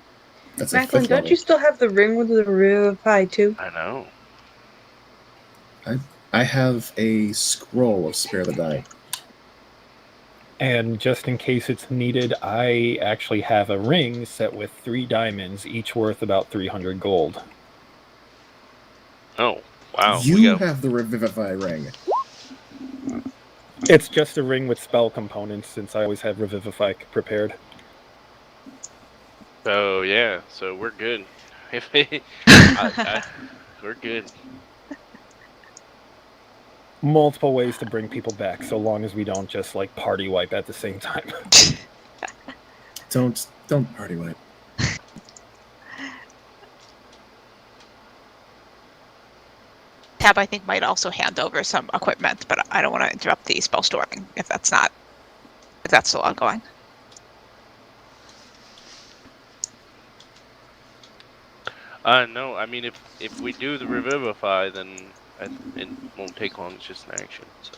a Macklin, 5th don't level. you still have the ring with the Revivify too? I know. I have a scroll of Spare the Dying. And just in case it's needed, I actually have a ring set with 3 diamonds, each worth about 300 gold. Oh, wow. You have the Revivify ring. It's just a ring with spell components, since I always have Revivify prepared. So yeah, so we're good. We're good. Multiple ways to bring people back, so long as we don't just like party wipe at the same time. Don't party wipe. Tab, I think, might also hand over some equipment, but I don't want to interrupt the spell storing if that's still ongoing. No, I mean if we do the revivify, then it won't take long. It's just an action. So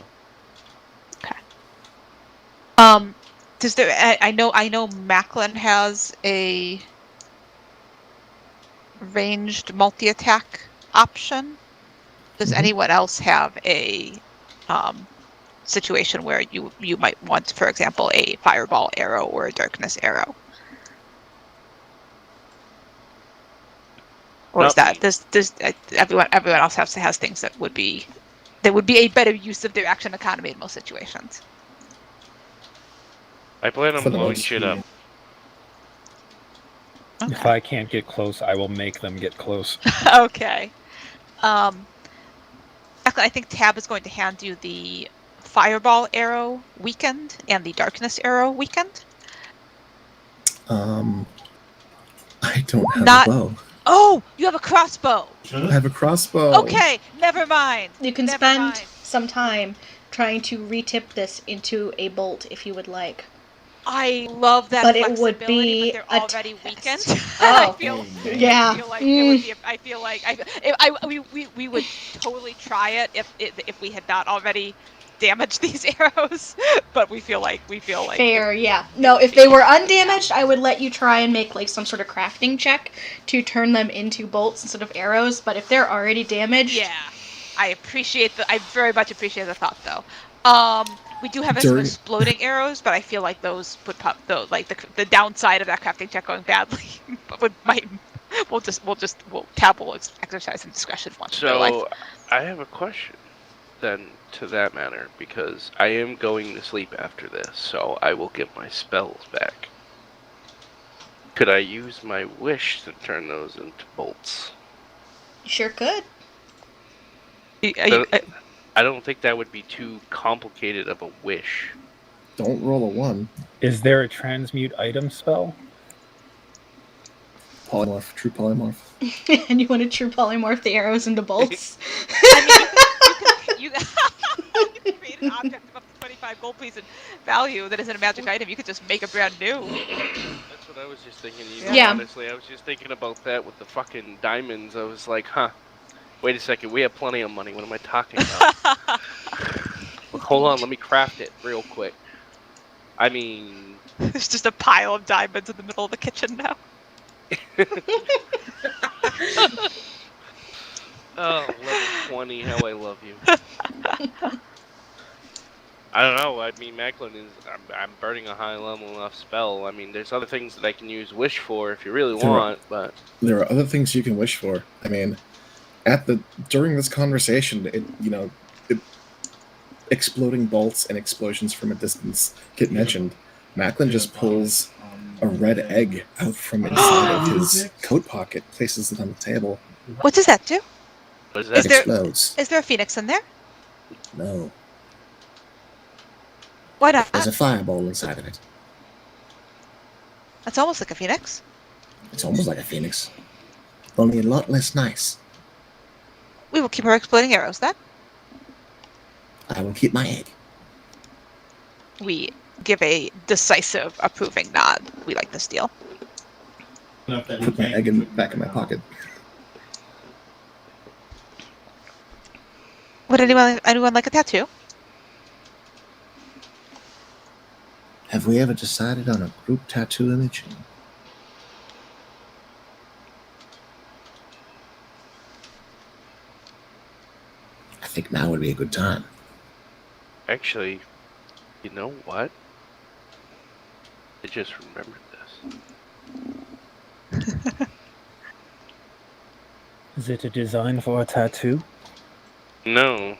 Does there? I know Macklin has a ranged multi-attack option. Does Mhm. anyone else have a situation where you might want, for example, a fireball arrow or a darkness arrow? Or is Not that me. does everyone else has things that would be a better use of their action economy in most situations? I plan on For the blowing most shit up. If Okay. I can't get close, I will make them get close. Okay. Actually, I think Tab is going to hand you the fireball arrow weakened and the darkness arrow weakened. I don't have Not. a bow. Oh, you have a crossbow. I have a crossbow. Okay, never mind. You can Never spend mind. some time trying to retip this into a bolt if you would like. I love that But it would flexibility, be but they're a already test. weakened. Oh. I feel Yeah. like it would be. I feel like we would totally try it if we had not already damaged these arrows. But we feel like Fair, yeah. it No, would if be- they were yeah. undamaged, I would let you try and make like some sort of crafting check to turn them into bolts instead of arrows. But if they're already damaged, Yeah, I very much appreciate the thought, though. We do have some During exploding arrows, but I feel like those would pop. Though, like the downside of that crafting check going badly, Tab will exercise some discretion once in their life. So I have a question then to that matter, because I am going to sleep after this, so I will get my spells back. Could I use my wish to turn those into bolts? you sure could. I don't think that would be too complicated of a wish. don't roll a 1. Is there a transmute item spell? Polymorph, true polymorph. And you want to true polymorph the arrows into bolts? I mean, you can create an object of up to 25 gold piece in value that isn't a magic item. You could just make a brand new. That's what I was just thinking. Yeah. Honestly, I was just thinking about that with the fucking diamonds. I was like, huh. Wait a second, we have plenty of money. What am I talking about? Hold on, let me craft it real quick. I mean... There's just a pile of diamonds in the middle of the kitchen now. Oh, level 20, how I love you. I don't know, I mean, Macklin is... I'm burning a high level enough spell. I mean, there's other things that I can use Wish for if you really want, but... There are other things you can wish for. I mean, during this conversation, exploding bolts and explosions from a distance get mentioned. Macklin just pulls a red egg out from inside of his coat pocket, places it on the table. What does that do? What is It that? explodes. Is there a phoenix in there? No, Why not? There's a fireball inside of it. That's almost like a phoenix. It's almost like a phoenix, only a lot less nice. We will keep our exploding arrows then. I will keep my egg. We give a decisive approving nod. We like this deal. Put my egg back in my pocket. Would anyone like a tattoo? Have we ever decided on a group tattoo image? I think now would be a good time. Actually, you know what? I just remembered this. Is it a design for a tattoo? No,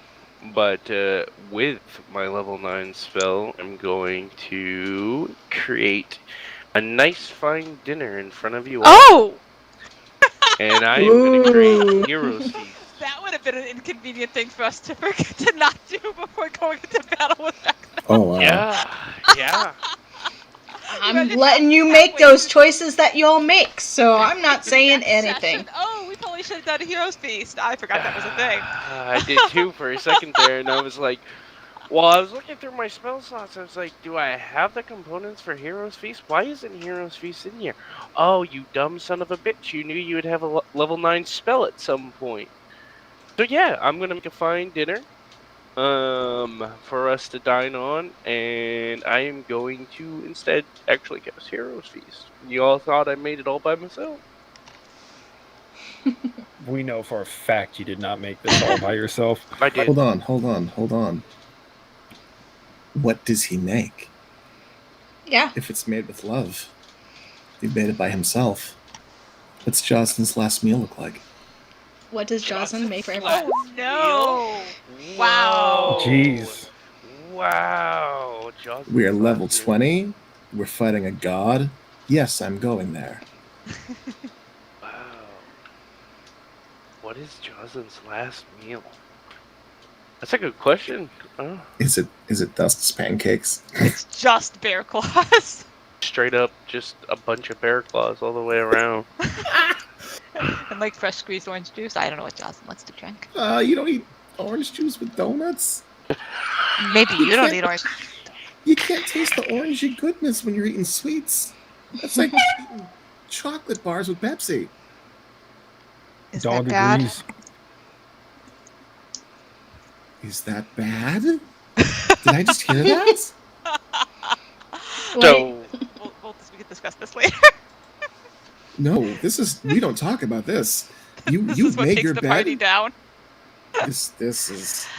but with my level 9 spell, I'm going to create a nice fine dinner in front of you all. Oh! And I am going to create Heroes Feast. That would have been an inconvenient thing for us to forget to not do before going into battle with Vecna. Oh, wow. Yeah. I'm letting you make those choices that y'all make, so I'm not saying anything. Session. Oh, we probably should have done a Heroes Feast. I forgot that was a thing. I did too for a second there, and I was like, Well, I was looking through my spell slots. I was like, do I have the components for Hero's Feast? Why isn't Hero's Feast in here? Oh, you dumb son of a bitch. You knew you would have a level 9 spell at some point. So yeah, I'm going to make a fine dinner for us to dine on, and I am going to instead actually cast Hero's Feast. You all thought I made it all by myself. We know for a fact you did not make this all by yourself. I did. Hold on. What does he make? Yeah. If it's made with love, he made it by himself. What's Jocelyn's last meal look like? What does Jocelyn make for Jocelyn's everyone? last No. meal? Wow. Jeez. Wow. Jocelyn's We are level last meal. 20. We're fighting a god. Yes, I'm going there. Wow. What is Jocelyn's last meal? That's a good question. Is it Dust's pancakes? It's just bear claws. Straight up, just a bunch of bear claws all the way around. And like fresh squeezed orange juice. I don't know what Jocelyn likes to drink. You don't eat orange juice with donuts? Maybe you don't can't- eat orange. You can't taste the orangey goodness when you're eating sweets. That's like eating chocolate bars with Pepsi. Is Dog that bad? agrees. Is that bad? Did I just hear that? So, We can discuss this later. No, we don't talk about this. You This you is what made takes your the party bed. down. This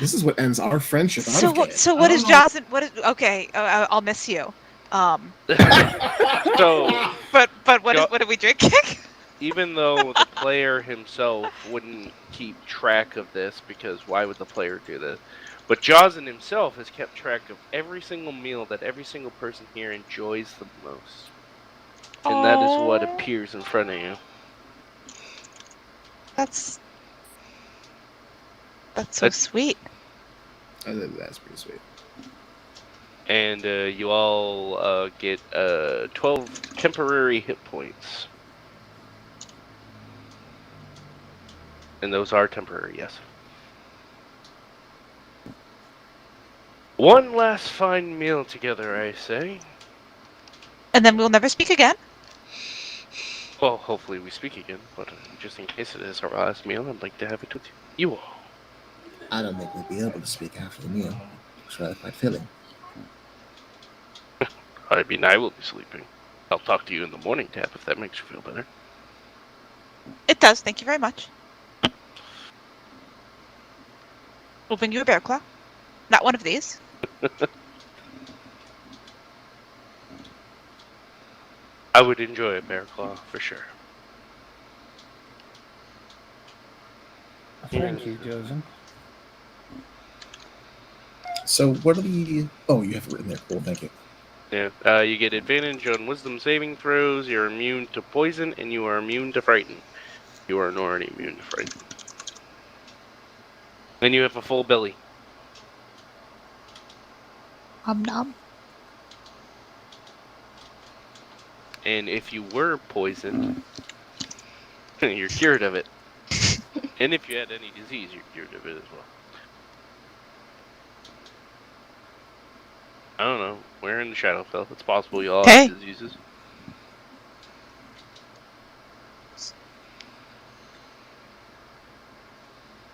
is what ends our friendship. So out what? of So what is Jocelyn? What is? Okay, I'll miss you. so But what are we drinking? even though the player himself wouldn't keep track of this, because why would the player do this? But Jocelyn himself has kept track of every single meal that every single person here enjoys the most. And that is what Aw. appears in front of you. That's so sweet. That's pretty sweet. And you all get 12 temporary hit points. And those are temporary, yes. One last fine meal together, I say. And then we'll never speak again. Well, hopefully we speak again, but just in case it is our last meal, I'd like to have it with you all. I don't think we'll be able to speak after the meal. It's rather quite filling. I mean, I will be sleeping. I'll talk to you in the morning, Tap, if that makes you feel better. It does. Thank you very much. We'll bring you a bear claw. Not one of these. I would enjoy a bear claw, for sure. Thank you, Josen. So what are the? Oh, you have it written there. Cool, thank you. Yeah, you get advantage on wisdom saving throws, you're immune to poison, and you are immune to frighten. You are already immune to frighten. Then you have a full belly. Nom. And if you were poisoned, you're cured of it. And if you had any disease, you're cured of it as well. I don't know. We're in the Shadowfell. It's possible you all have diseases.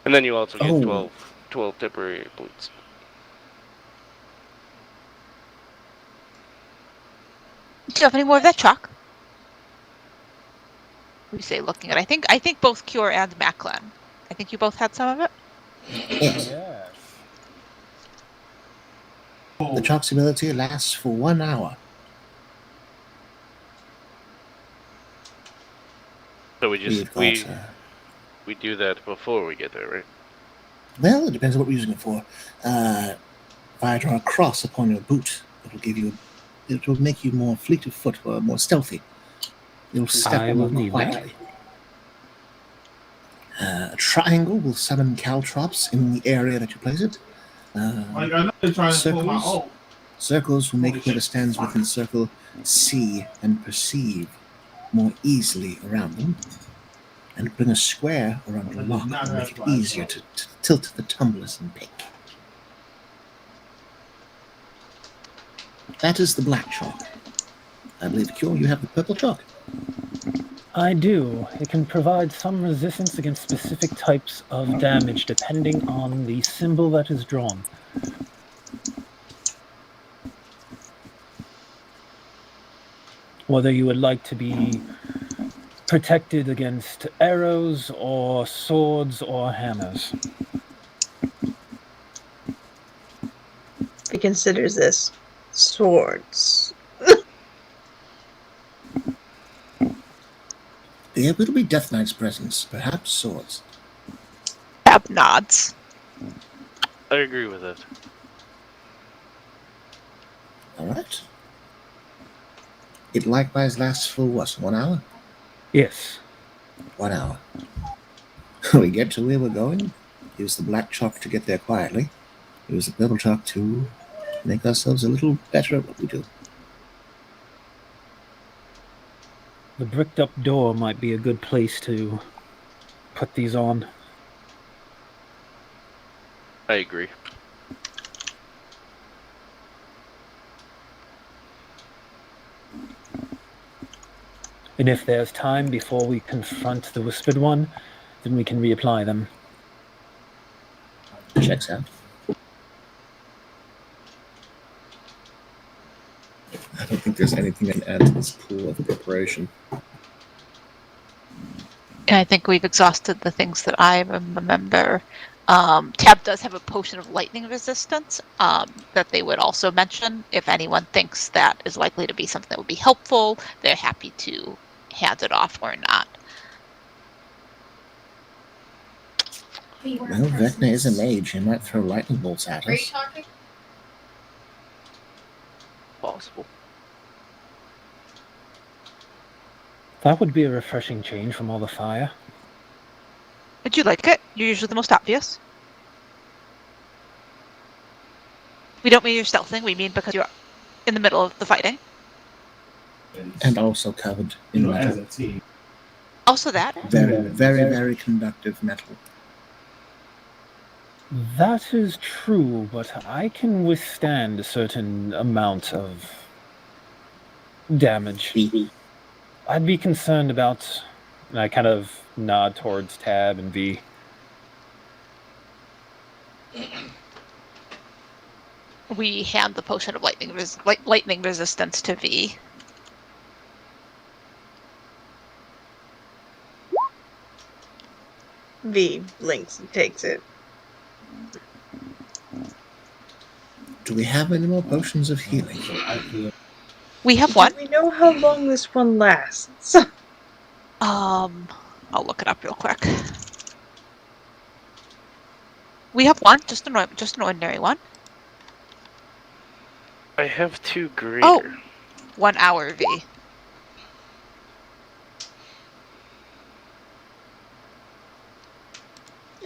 And then you also get 12 temporary points. Do you have any more of that chalk? We say looking at. I think both Cure and Macklin. I think you both had some of it. Yes. The chalk's ability lasts for 1 hour. So we We've got, do that before we get there, right? well, it depends on what we're using it for. If I draw a cross upon your boot, it will make you more fleet of foot or more stealthy. You'll step I will more need quietly. A triangle will summon caltrops in the area that you place it. I know they're trying to pull my Circles. Circles will make whoever stands within the circle see and perceive more easily around them, and bring a square around a lock will make it easier to tilt the tumblers and pick. That is the black chalk. I believe, Cure, you have the purple chalk. I do. It can provide some resistance against specific types of damage depending on the symbol that is drawn. Whether you would like to be protected against arrows or swords or hammers. He considers this swords. There will be Death Knight's presence, perhaps swords. Tab nods. I agree with it. All right. It likewise lasts for what, 1 hour? Yes. 1 hour. We get to where we're going, use the black chalk to get there quietly, use the purple chalk to make ourselves a little better at what we do. The bricked up door might be a good place to put these on. I agree. And if there's time before we confront the Whispered One, then we can reapply them. Checks out. I don't think there's anything I can add to this pool of preparation. And I think we've exhausted the things that I remember. Tab does have a potion of lightning resistance that they would also mention. If anyone thinks that is likely to be something that would be helpful, they're happy to hand it off or not. Well, Vecna is a mage. He might throw lightning bolts at us. Possible. That would be a refreshing change from all the fire. Would you like it? You're usually the most obvious. We don't mean you're stealthing, we mean because you're in the middle of the fighting. And also covered in metal. Also that. Very, very, very conductive metal. That is true, but I can withstand a certain amount of damage. I'd be concerned about, and I kind of nod towards Tab and V. We hand the potion of lightning resistance to V. V blinks and takes it. Do we have any more potions of healing? We have one. Do we know how long this one lasts? I'll look it up real quick. We have one, just an ordinary one. I have 2 greater. Oh, 1 hour, V.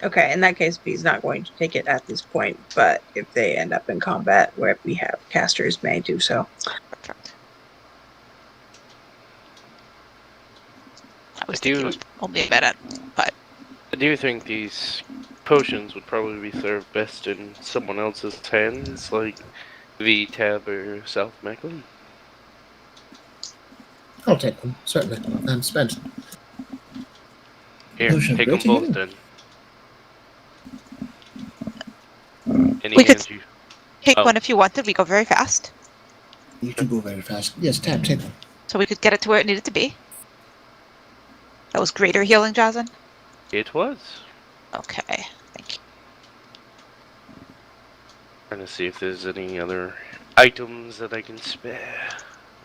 Okay, in that case, V's not going to take it at this point, but if they end up in combat where we have casters may do so. Perfect. I was thinking it was only a minute, but I do think these potions would probably be served best in someone else's hands, like V, Tab, or South Macklin. I'll take them, certainly. I'm spent. Here, Potion of take them great both healing. then. Any We could hands you... take Oh. one if you wanted. We go very fast, You two go very fast. Yes, Tab, take them. so we could get it to where it needed to be. That was greater healing, Jazen? It was. Okay, thank you. Trying to see if there's any other items that I can spare.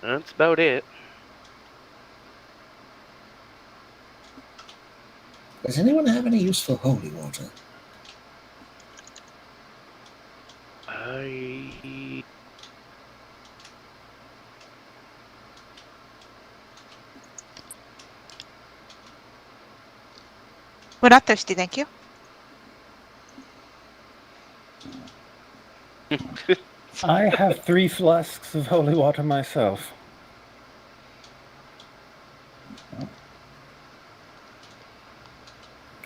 That's about it. Does anyone have any use for holy water? We're not thirsty, thank you. I have 3 flasks of holy water myself.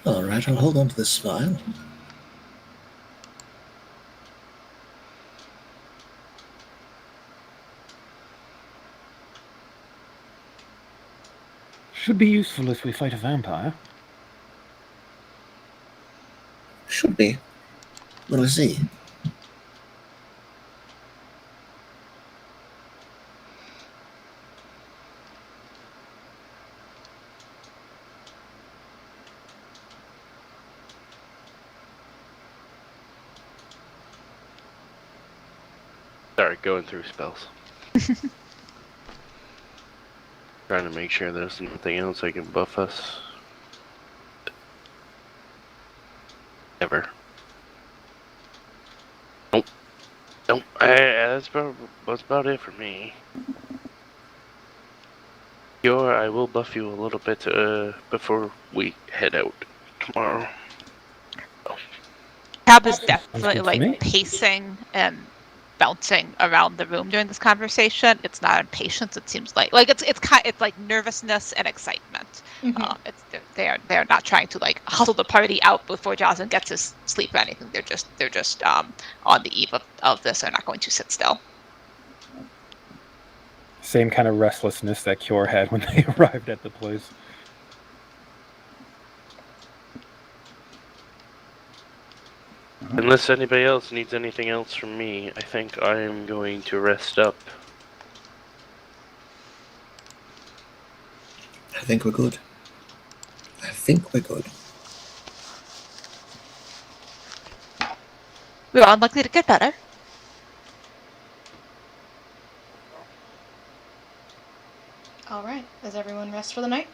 All right, I'll hold on to this vial. Should be useful if we fight a vampire. Should be. We'll see. Sorry, going through spells. Trying to make sure there's nothing else that can buff us. Ever. Nope. Nope. That's about it for me. I will buff you a little bit before we head out tomorrow. Cab is Sounds definitely good to me. like pacing and bouncing around the room during this conversation. It's not impatience. It seems like it's like nervousness and excitement. Mhm. They're not trying to like hustle the party out before Jocelyn gets his sleep or anything. They're just on the eve of this. They're not going to sit still. Same kind of restlessness that Cure had when they arrived at the place. Unless anybody else needs anything else from me, I think I am going to rest up. I think we're good. We're unlikely to get better. All right. Does everyone rest for the night?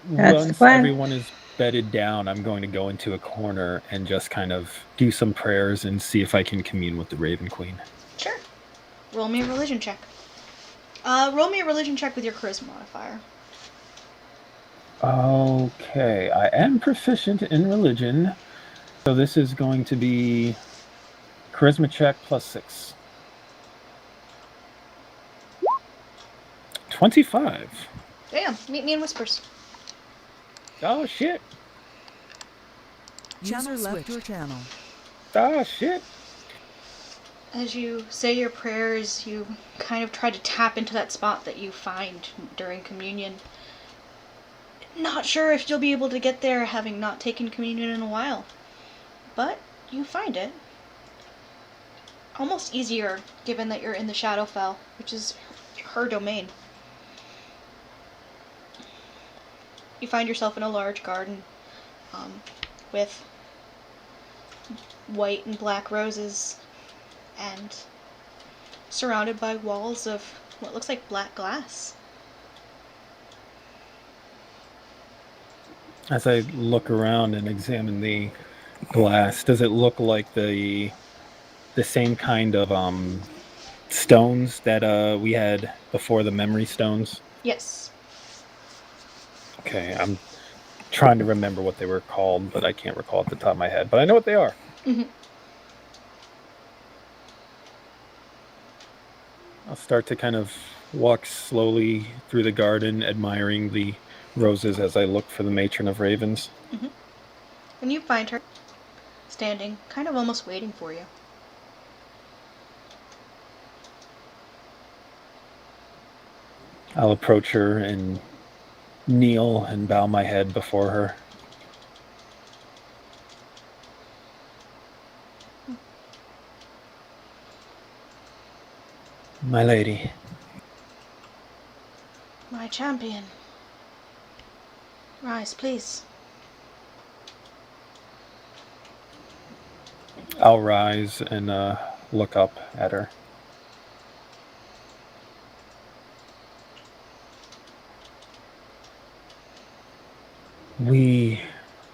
That's the Once plan. everyone is bedded down, I'm going to go into a corner and just kind of do some prayers and see if I can commune with the Raven Queen. Sure. Roll me a religion check. Roll me a religion check with your charisma modifier. Okay, I am proficient in religion, so this is going to be charisma check +6. 25. Damn. Meet me in Whispers. Oh shit. User left your channel. Oh shit. As you say your prayers, you kind of try to tap into that spot that you find during communion. Not sure if you'll be able to get there having not taken communion in a while, but you find it. Almost easier given that you're in the Shadowfell, which is her domain. You find yourself in a large garden with white and black roses and surrounded by walls of what looks like black glass. As I look around and examine the glass, does it look like the same kind of stones that we had before, the memory stones? Yes. Okay, I'm trying to remember what they were called, but I can't recall at the top of my head. But I know what they are. Mhm. I'll start to kind of walk slowly through the garden, admiring the roses as I look for the matron of ravens. And you find her standing, kind of almost waiting for you. I'll approach her and kneel and bow my head before her. My lady. My champion. Rise, please. I'll rise and look up at her. We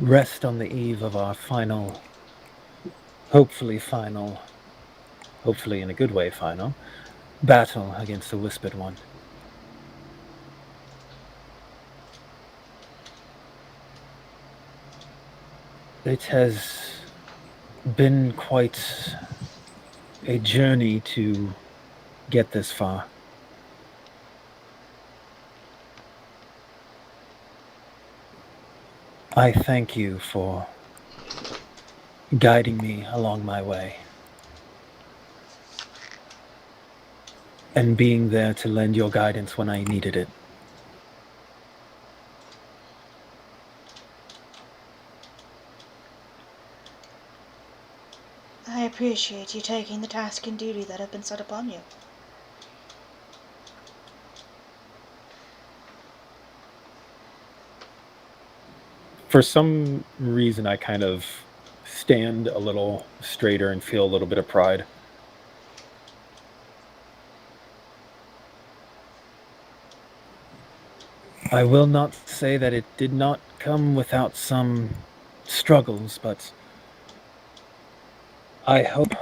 rest on the eve of our hopefully in a good way final, battle against the Whispered One. It has been quite a journey to get this far. I thank you for guiding me along my way and being there to lend your guidance when I needed it. I appreciate you taking the task and duty that have been set upon you. For some reason, I kind of stand a little straighter and feel a little bit of pride. I will not say that it did not come without some struggles, but I hope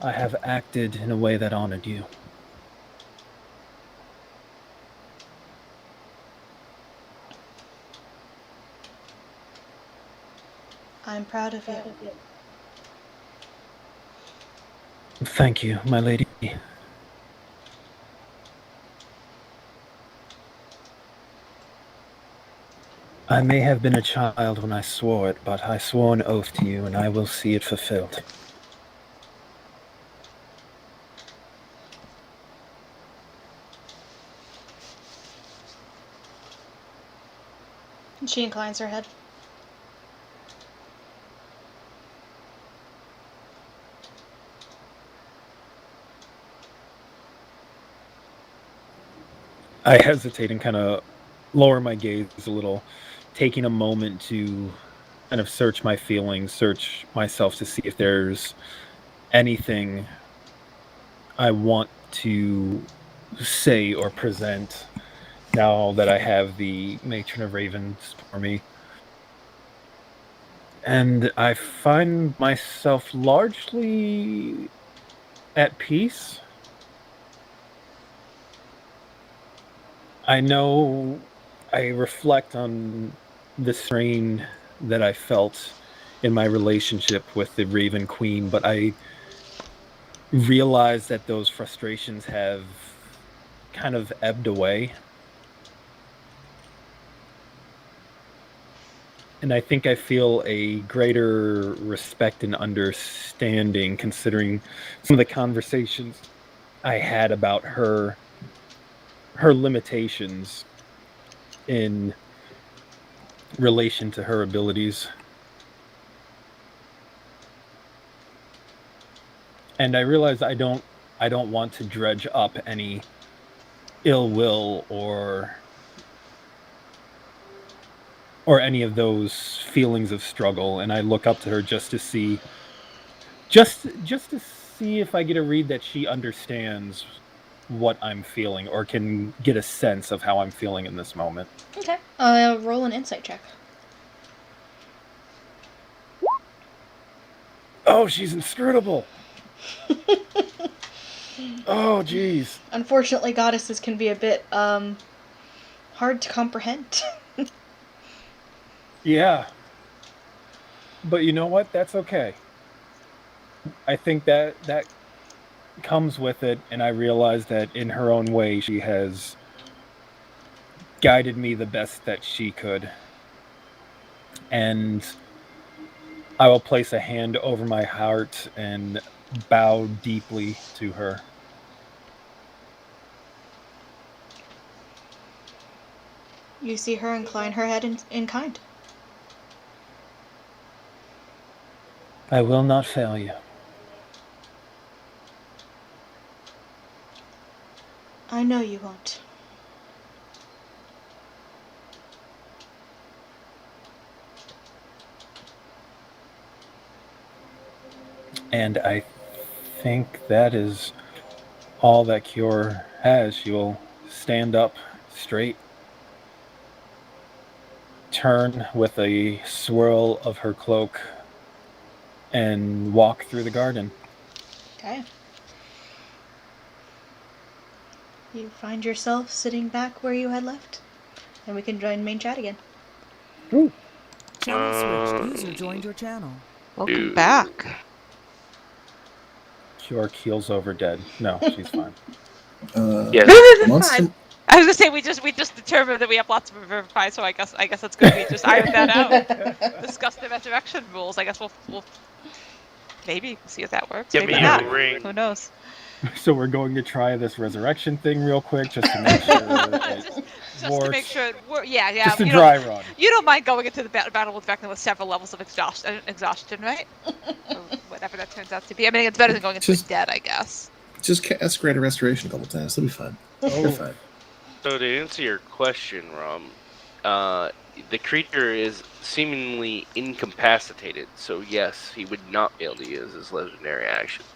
I have acted in a way that honored you. I'm proud of you. Thank you, my lady. I may have been a child when I swore it, but I swore an oath to you, and I will see it fulfilled. And she inclines her head. I hesitate and kind of lower my gaze a little, taking a moment to kind of search my feelings, search myself to see if there's anything I want to say or present now that I have the Matron of Ravens for me. And I find myself largely at peace. I know I reflect on the strain that I felt in my relationship with the Raven Queen, but I realize that those frustrations have kind of ebbed away. And I think I feel a greater respect and understanding considering some of the conversations I had about her limitations in relation to her abilities. And I realize I don't want to dredge up any ill will or any of those feelings of struggle, and I look up to her just to see if I get a read that she understands what I'm feeling or can get a sense of how I'm feeling in this moment. Okay. Roll an insight check. Oh, she's inscrutable. Oh, geez. Unfortunately, goddesses can be a bit hard to comprehend. Yeah. But you know what? That's okay. I think that comes with it, and I realize that in her own way she has guided me the best that she could. And I will place a hand over my heart and bow deeply to her. You see her incline her head in kind. I will not fail you. I know you won't. And I think that is all that Cure has. She will stand up straight, turn with a swirl of her cloak, and walk through the garden. Okay. You find yourself sitting back where you had left, and we can join main chat again. Ooh. Channel switched. User joined your channel. Welcome back. Cure keels over dead. No, she's fine. Yes. Monster, I was gonna say we just determined that we have lots of Revivify, so I guess it's good we just ironed that out. Discuss the resurrection rules. I guess we'll maybe see if that works. Give maybe me not. your ring. Who knows? So we're going to try this resurrection thing real quick just to make sure. Hogwarts. Just to make sure. Yeah. Just a you dry run. You don't mind going into the battle with Vecna with several levels of exhaustion, right? Or whatever that turns out to be. I mean, it's better than going into it dead, I guess. Just cast Greater Restoration a couple times. It'll be fine. You're fine. So to answer your question, Rom, the creature is seemingly incapacitated, so yes, he would not be able to use his legendary actions.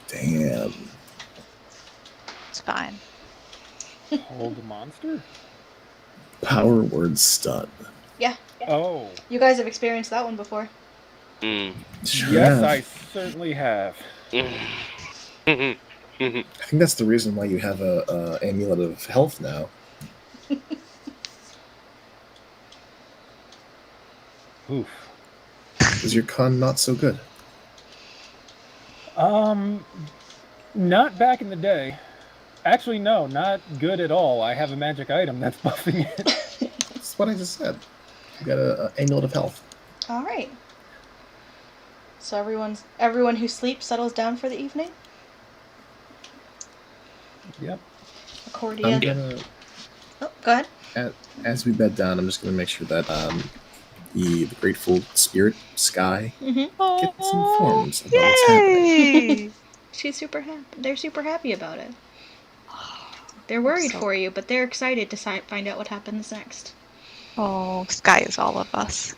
Damn. It's fine. Hold the monster? Power word stun. Yeah. Oh. You guys have experienced that one before. Mm. Sure Yes, have. I certainly have. I think that's the reason why you have a amulet of health now. Oof. Is your con not so good? Not back in the day. Actually, no, not good at all. I have a magic item that's buffing it. That's what I just said. You got a amulet of health. All right. So everyone who sleeps settles down for the evening. Yep. Accordion. I'm gonna. Oh, go ahead. As we bed down, I'm just gonna make sure that the grateful spirit Sky Mm-hmm. gets informed about what's happening. She's super happy. They're super happy about it. They're worried for you, but they're excited to find out what happens next. Oh, Sky is all of us.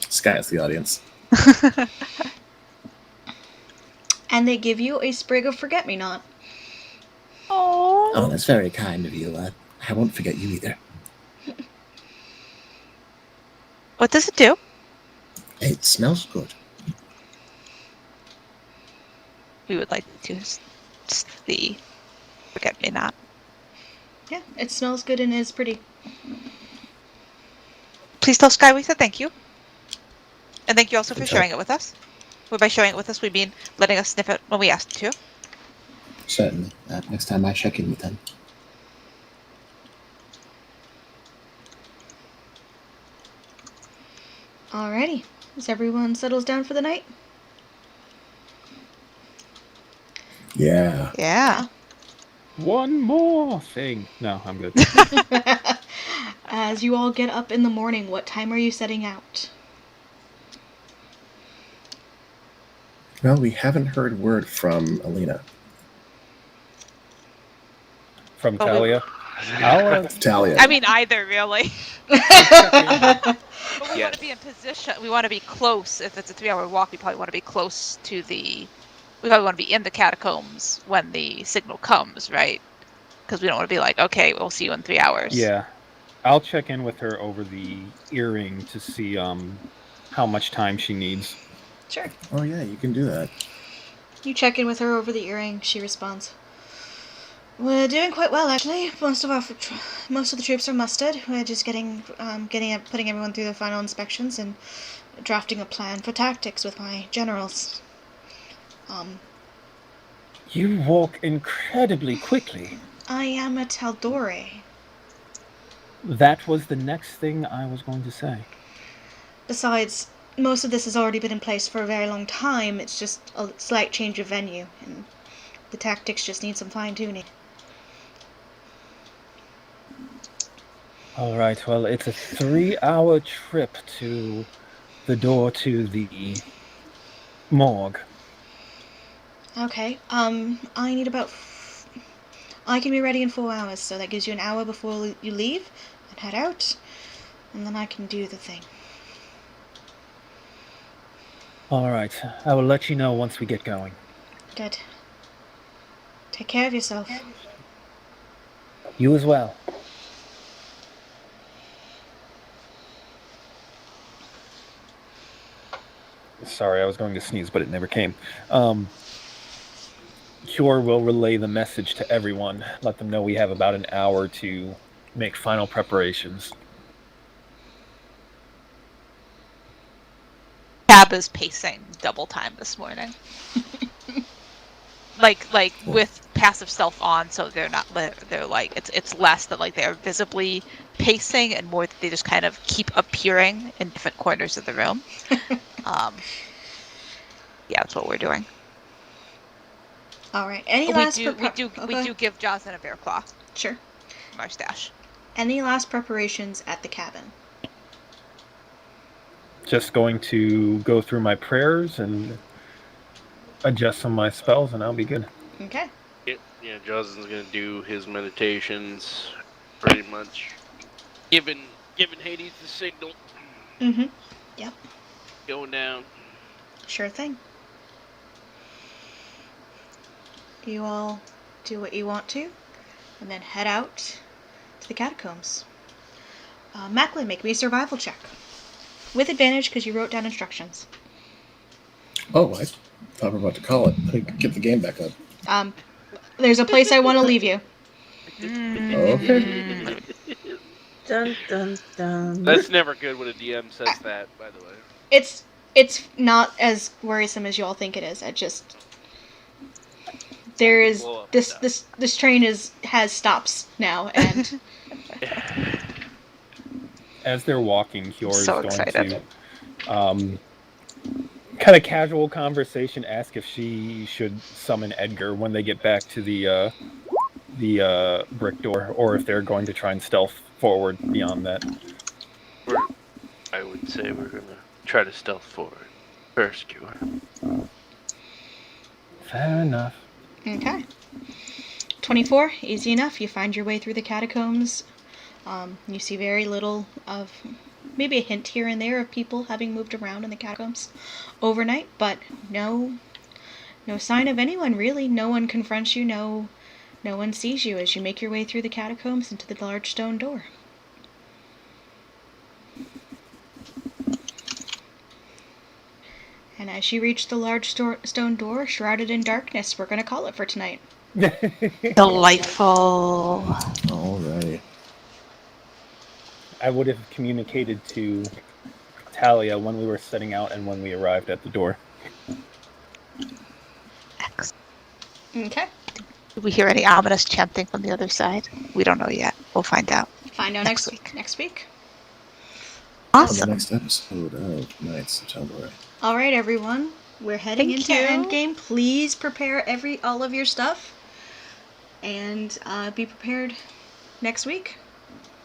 Sky is the audience. And they give you a sprig of forget-me-not. Oh, that's very kind of you. I won't forget you either. What does it do? It smells good. We would like to use the forget-me-not. Yeah, it smells good and is pretty. Please tell Sky we said thank you. And thank you also for sharing it with us. Well, by sharing it with us, we mean letting us sniff it when we asked to. Certainly. Next time I check in with them. Alrighty. Is everyone settles down for the night? Yeah. Yeah. One more thing. No, I'm good. As you all get up in the morning, what time are you setting out? Well, we haven't heard word from Alina. From Oh, Talia. Talia. I mean, either, really. But we want to be in position. We want to be close. If it's a 3-hour walk, we probably want to be close to the... We probably want to be in the catacombs when the signal comes, right? Because we don't want to be like, okay, we'll see you in 3 hours. Yeah. I'll check in with her over the earring to see how much time she needs. Sure. Oh yeah, you can do that. You check in with her over the earring. She responds, "We're doing quite well, actually. Most of the troops are mustered. We're just putting everyone through the final inspections and drafting a plan for tactics with my generals." You walk incredibly quickly. I am a Taldore. That was the next thing I was going to say. Besides, most of this has already been in place for a very long time. It's just a slight change of venue, and the tactics just need some fine-tuning. All right, well, it's a 3-hour trip to the door to the morgue. Okay, I can be ready in 4 hours, so that gives you an hour before you leave and head out, and then I can do the thing. All right, I will let you know once we get going. Good. Take care of yourself. You as well. Sorry, I was going to sneeze, but it never came. Cure will relay the message to everyone. Let them know we have about an hour to make final preparations. Cab is pacing double time this morning. like with passive stealth on, so they're like it's less that like they're visibly pacing and more that they just kind of keep appearing in different corners of the room. Yeah, that's what we're doing. All right. Any we last? do give Jocelyn a bear claw. Sure. from our stash. Any last preparations at the cabin? Just going to go through my prayers and adjust some of my spells, and I'll be good. Okay. Yeah, Justin's gonna do his meditations, pretty much, giving Hades the signal. Mm-hmm. Yep. Going down. Sure thing. You all do what you want to, and then head out to the catacombs. Macklin, make me a survival check. With advantage, because you wrote down instructions. Oh, I thought we were about to call it. Get the game back up. There's a place I want to leave you. Okay. Dun dun dun. That's never good when a DM says that, by the way. It's not as worrisome as you all think it is. There is Blow up this train has stops now, and As they're walking, Kior is So going excited. to kind of casual conversation, ask if she should summon Edgar when they get back to the brick door, or if they're going to try and stealth forward beyond that. I would say we're gonna try to stealth forward first, Cure. Fair enough. okay. 24, easy enough. You find your way through the catacombs. You see very little of, maybe a hint here and there of people having moved around in the catacombs overnight, but no sign of anyone really. No one confronts you. No one sees you as you make your way through the catacombs into the large stone door. And as you reach the large stone door, shrouded in darkness, we're going to call it for tonight. Delightful. Alrighty. I would have communicated to Talia when we were setting out and when we arrived at the door. Okay. Did we hear any ominous chanting from the other side? We don't know yet. We'll find out. Find out Next next week. Next week. On Awesome. the next episode of Knights of Tomboy. All right, everyone. We're heading Thank into you. Endgame. Please prepare all of your stuff, and be prepared next week.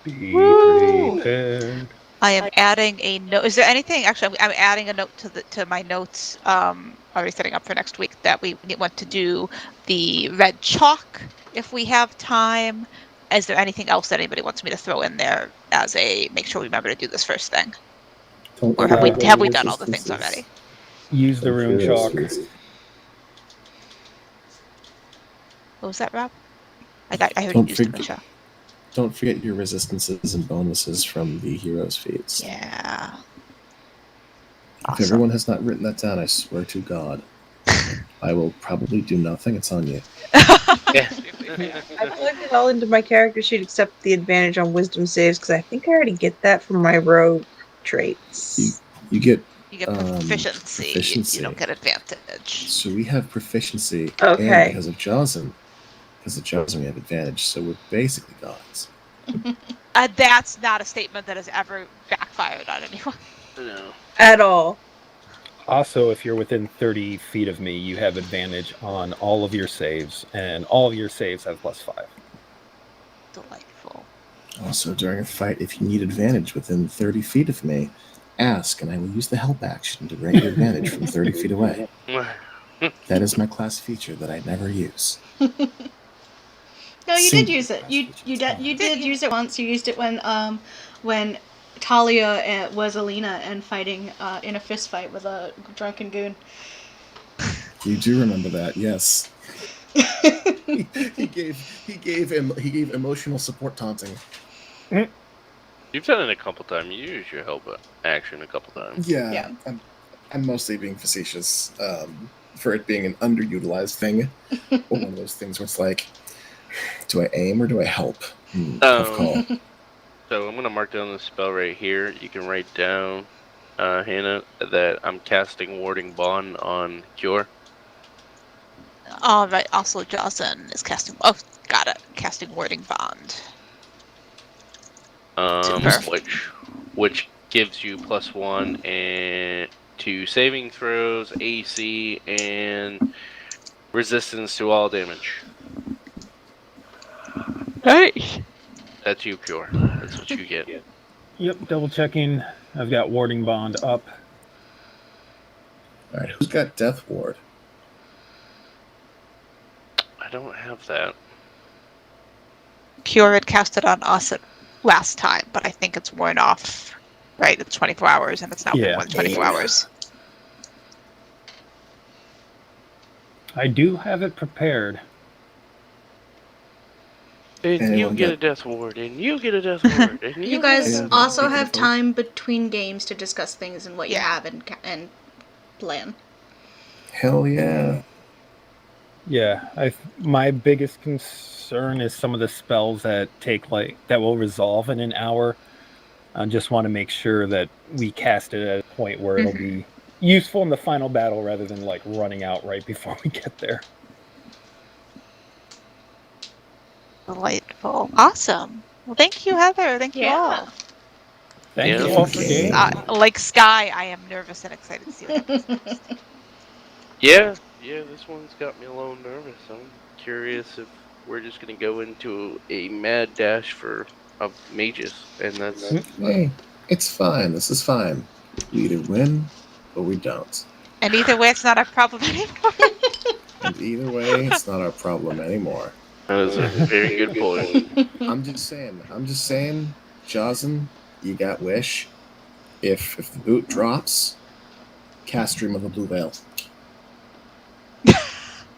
Be Woo! prepared. I am adding a note. Is there anything? Actually, I'm adding a note to my notes. Already setting up for next week that we want to do the red chalk if we have time. Is there anything else that anybody wants me to throw in there as a make sure we remember to do this first thing? Don't Or forget have we your done all the things resistances. already? Use the rune chalk. What was that, Rob? I heard you Don't used the forget- rune chalk. Don't forget your resistances and bonuses from the heroes' feats. Yeah. If Awesome. everyone has not written that down, I swear to God, I will probably do nothing. It's on you. Yeah. I plugged it all into my character sheet except the advantage on wisdom saves because I think I already get that from my rogue traits. You get You get proficiency. proficiency. You don't get advantage. So we have proficiency, Okay. and because of Jocelyn, we have advantage. So we're basically gods. That's not a statement that has ever backfired on anyone. No. At all. Also, if you're within 30 feet of me, you have advantage on all of your saves, and all of your saves have +5. Delightful. Also, during a fight, if you need advantage within 30 feet of me, ask, and I will use the help action to grant you advantage from 30 feet away. That is my class feature that I never use. No, you Single did use it. class You features. did use it once. You used it when Talia was Alina and fighting in a fist fight with a drunken goon. You do remember that, yes. he gave emotional support taunting. You've done it a couple times. You used your help action a couple times. Yeah, Yeah. I'm mostly being facetious for it being an underutilized thing, or one of those things where it's like, do I aim or do I help? Tough call. So I'm going to mark down the spell right here. You can write down, Hannah, that I'm casting Warding Bond on Cure. All right. Also, Jocelyn is casting. Oh, got it. Casting Warding Bond. Super. Which gives you +1 and to saving throws, AC, and resistance to all damage. Nice. That's you, Pure. That's what you get. Yep, double checking. I've got warding bond up. All right, who's got Death Ward? I don't have that. Pure had cast it on us last time, but I think it's worn off. Right, it's 24 hours, and it's not Yeah. more than 24 hours. I do have it prepared. And Anyone you get got- a death ward, and you get a death ward, and You get guys a Yeah. death also Take it have a vote. time between games to discuss things and what you Yeah. have and plan. Hell yeah. Yeah, my biggest concern is some of the spells that that will resolve in an hour. I just want to make sure that we cast it at a point where it'll be useful in the final battle rather than like running out right before we get there. Delightful. Awesome. Well, thank you, Heather. Thank you all. Thank Yeah. you all for Okay. gaming. Like Sky, I am nervous and excited to see what happens next. Yeah, this one's got me a little nervous. I'm curious if we're just gonna go into a mad dash for mages, and that's Hey, it's fine. This is fine. We either win or we don't. And either way, it's not our problem anymore. And either way, it's not our problem anymore. that is a very good point. I'm just saying, Jazen, you got Wish. If the boot drops, cast Dream of the Blue Veil.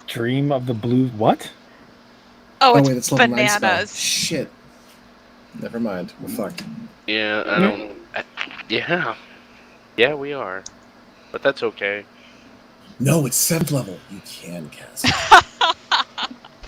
Dream of the Blue. What? Oh, it's wait, that's level 9 spell. bananas. Shit. Never mind. We're fucked. Yeah, I don't. Yeah, we are, but that's okay. No, it's 7th level. You can cast it.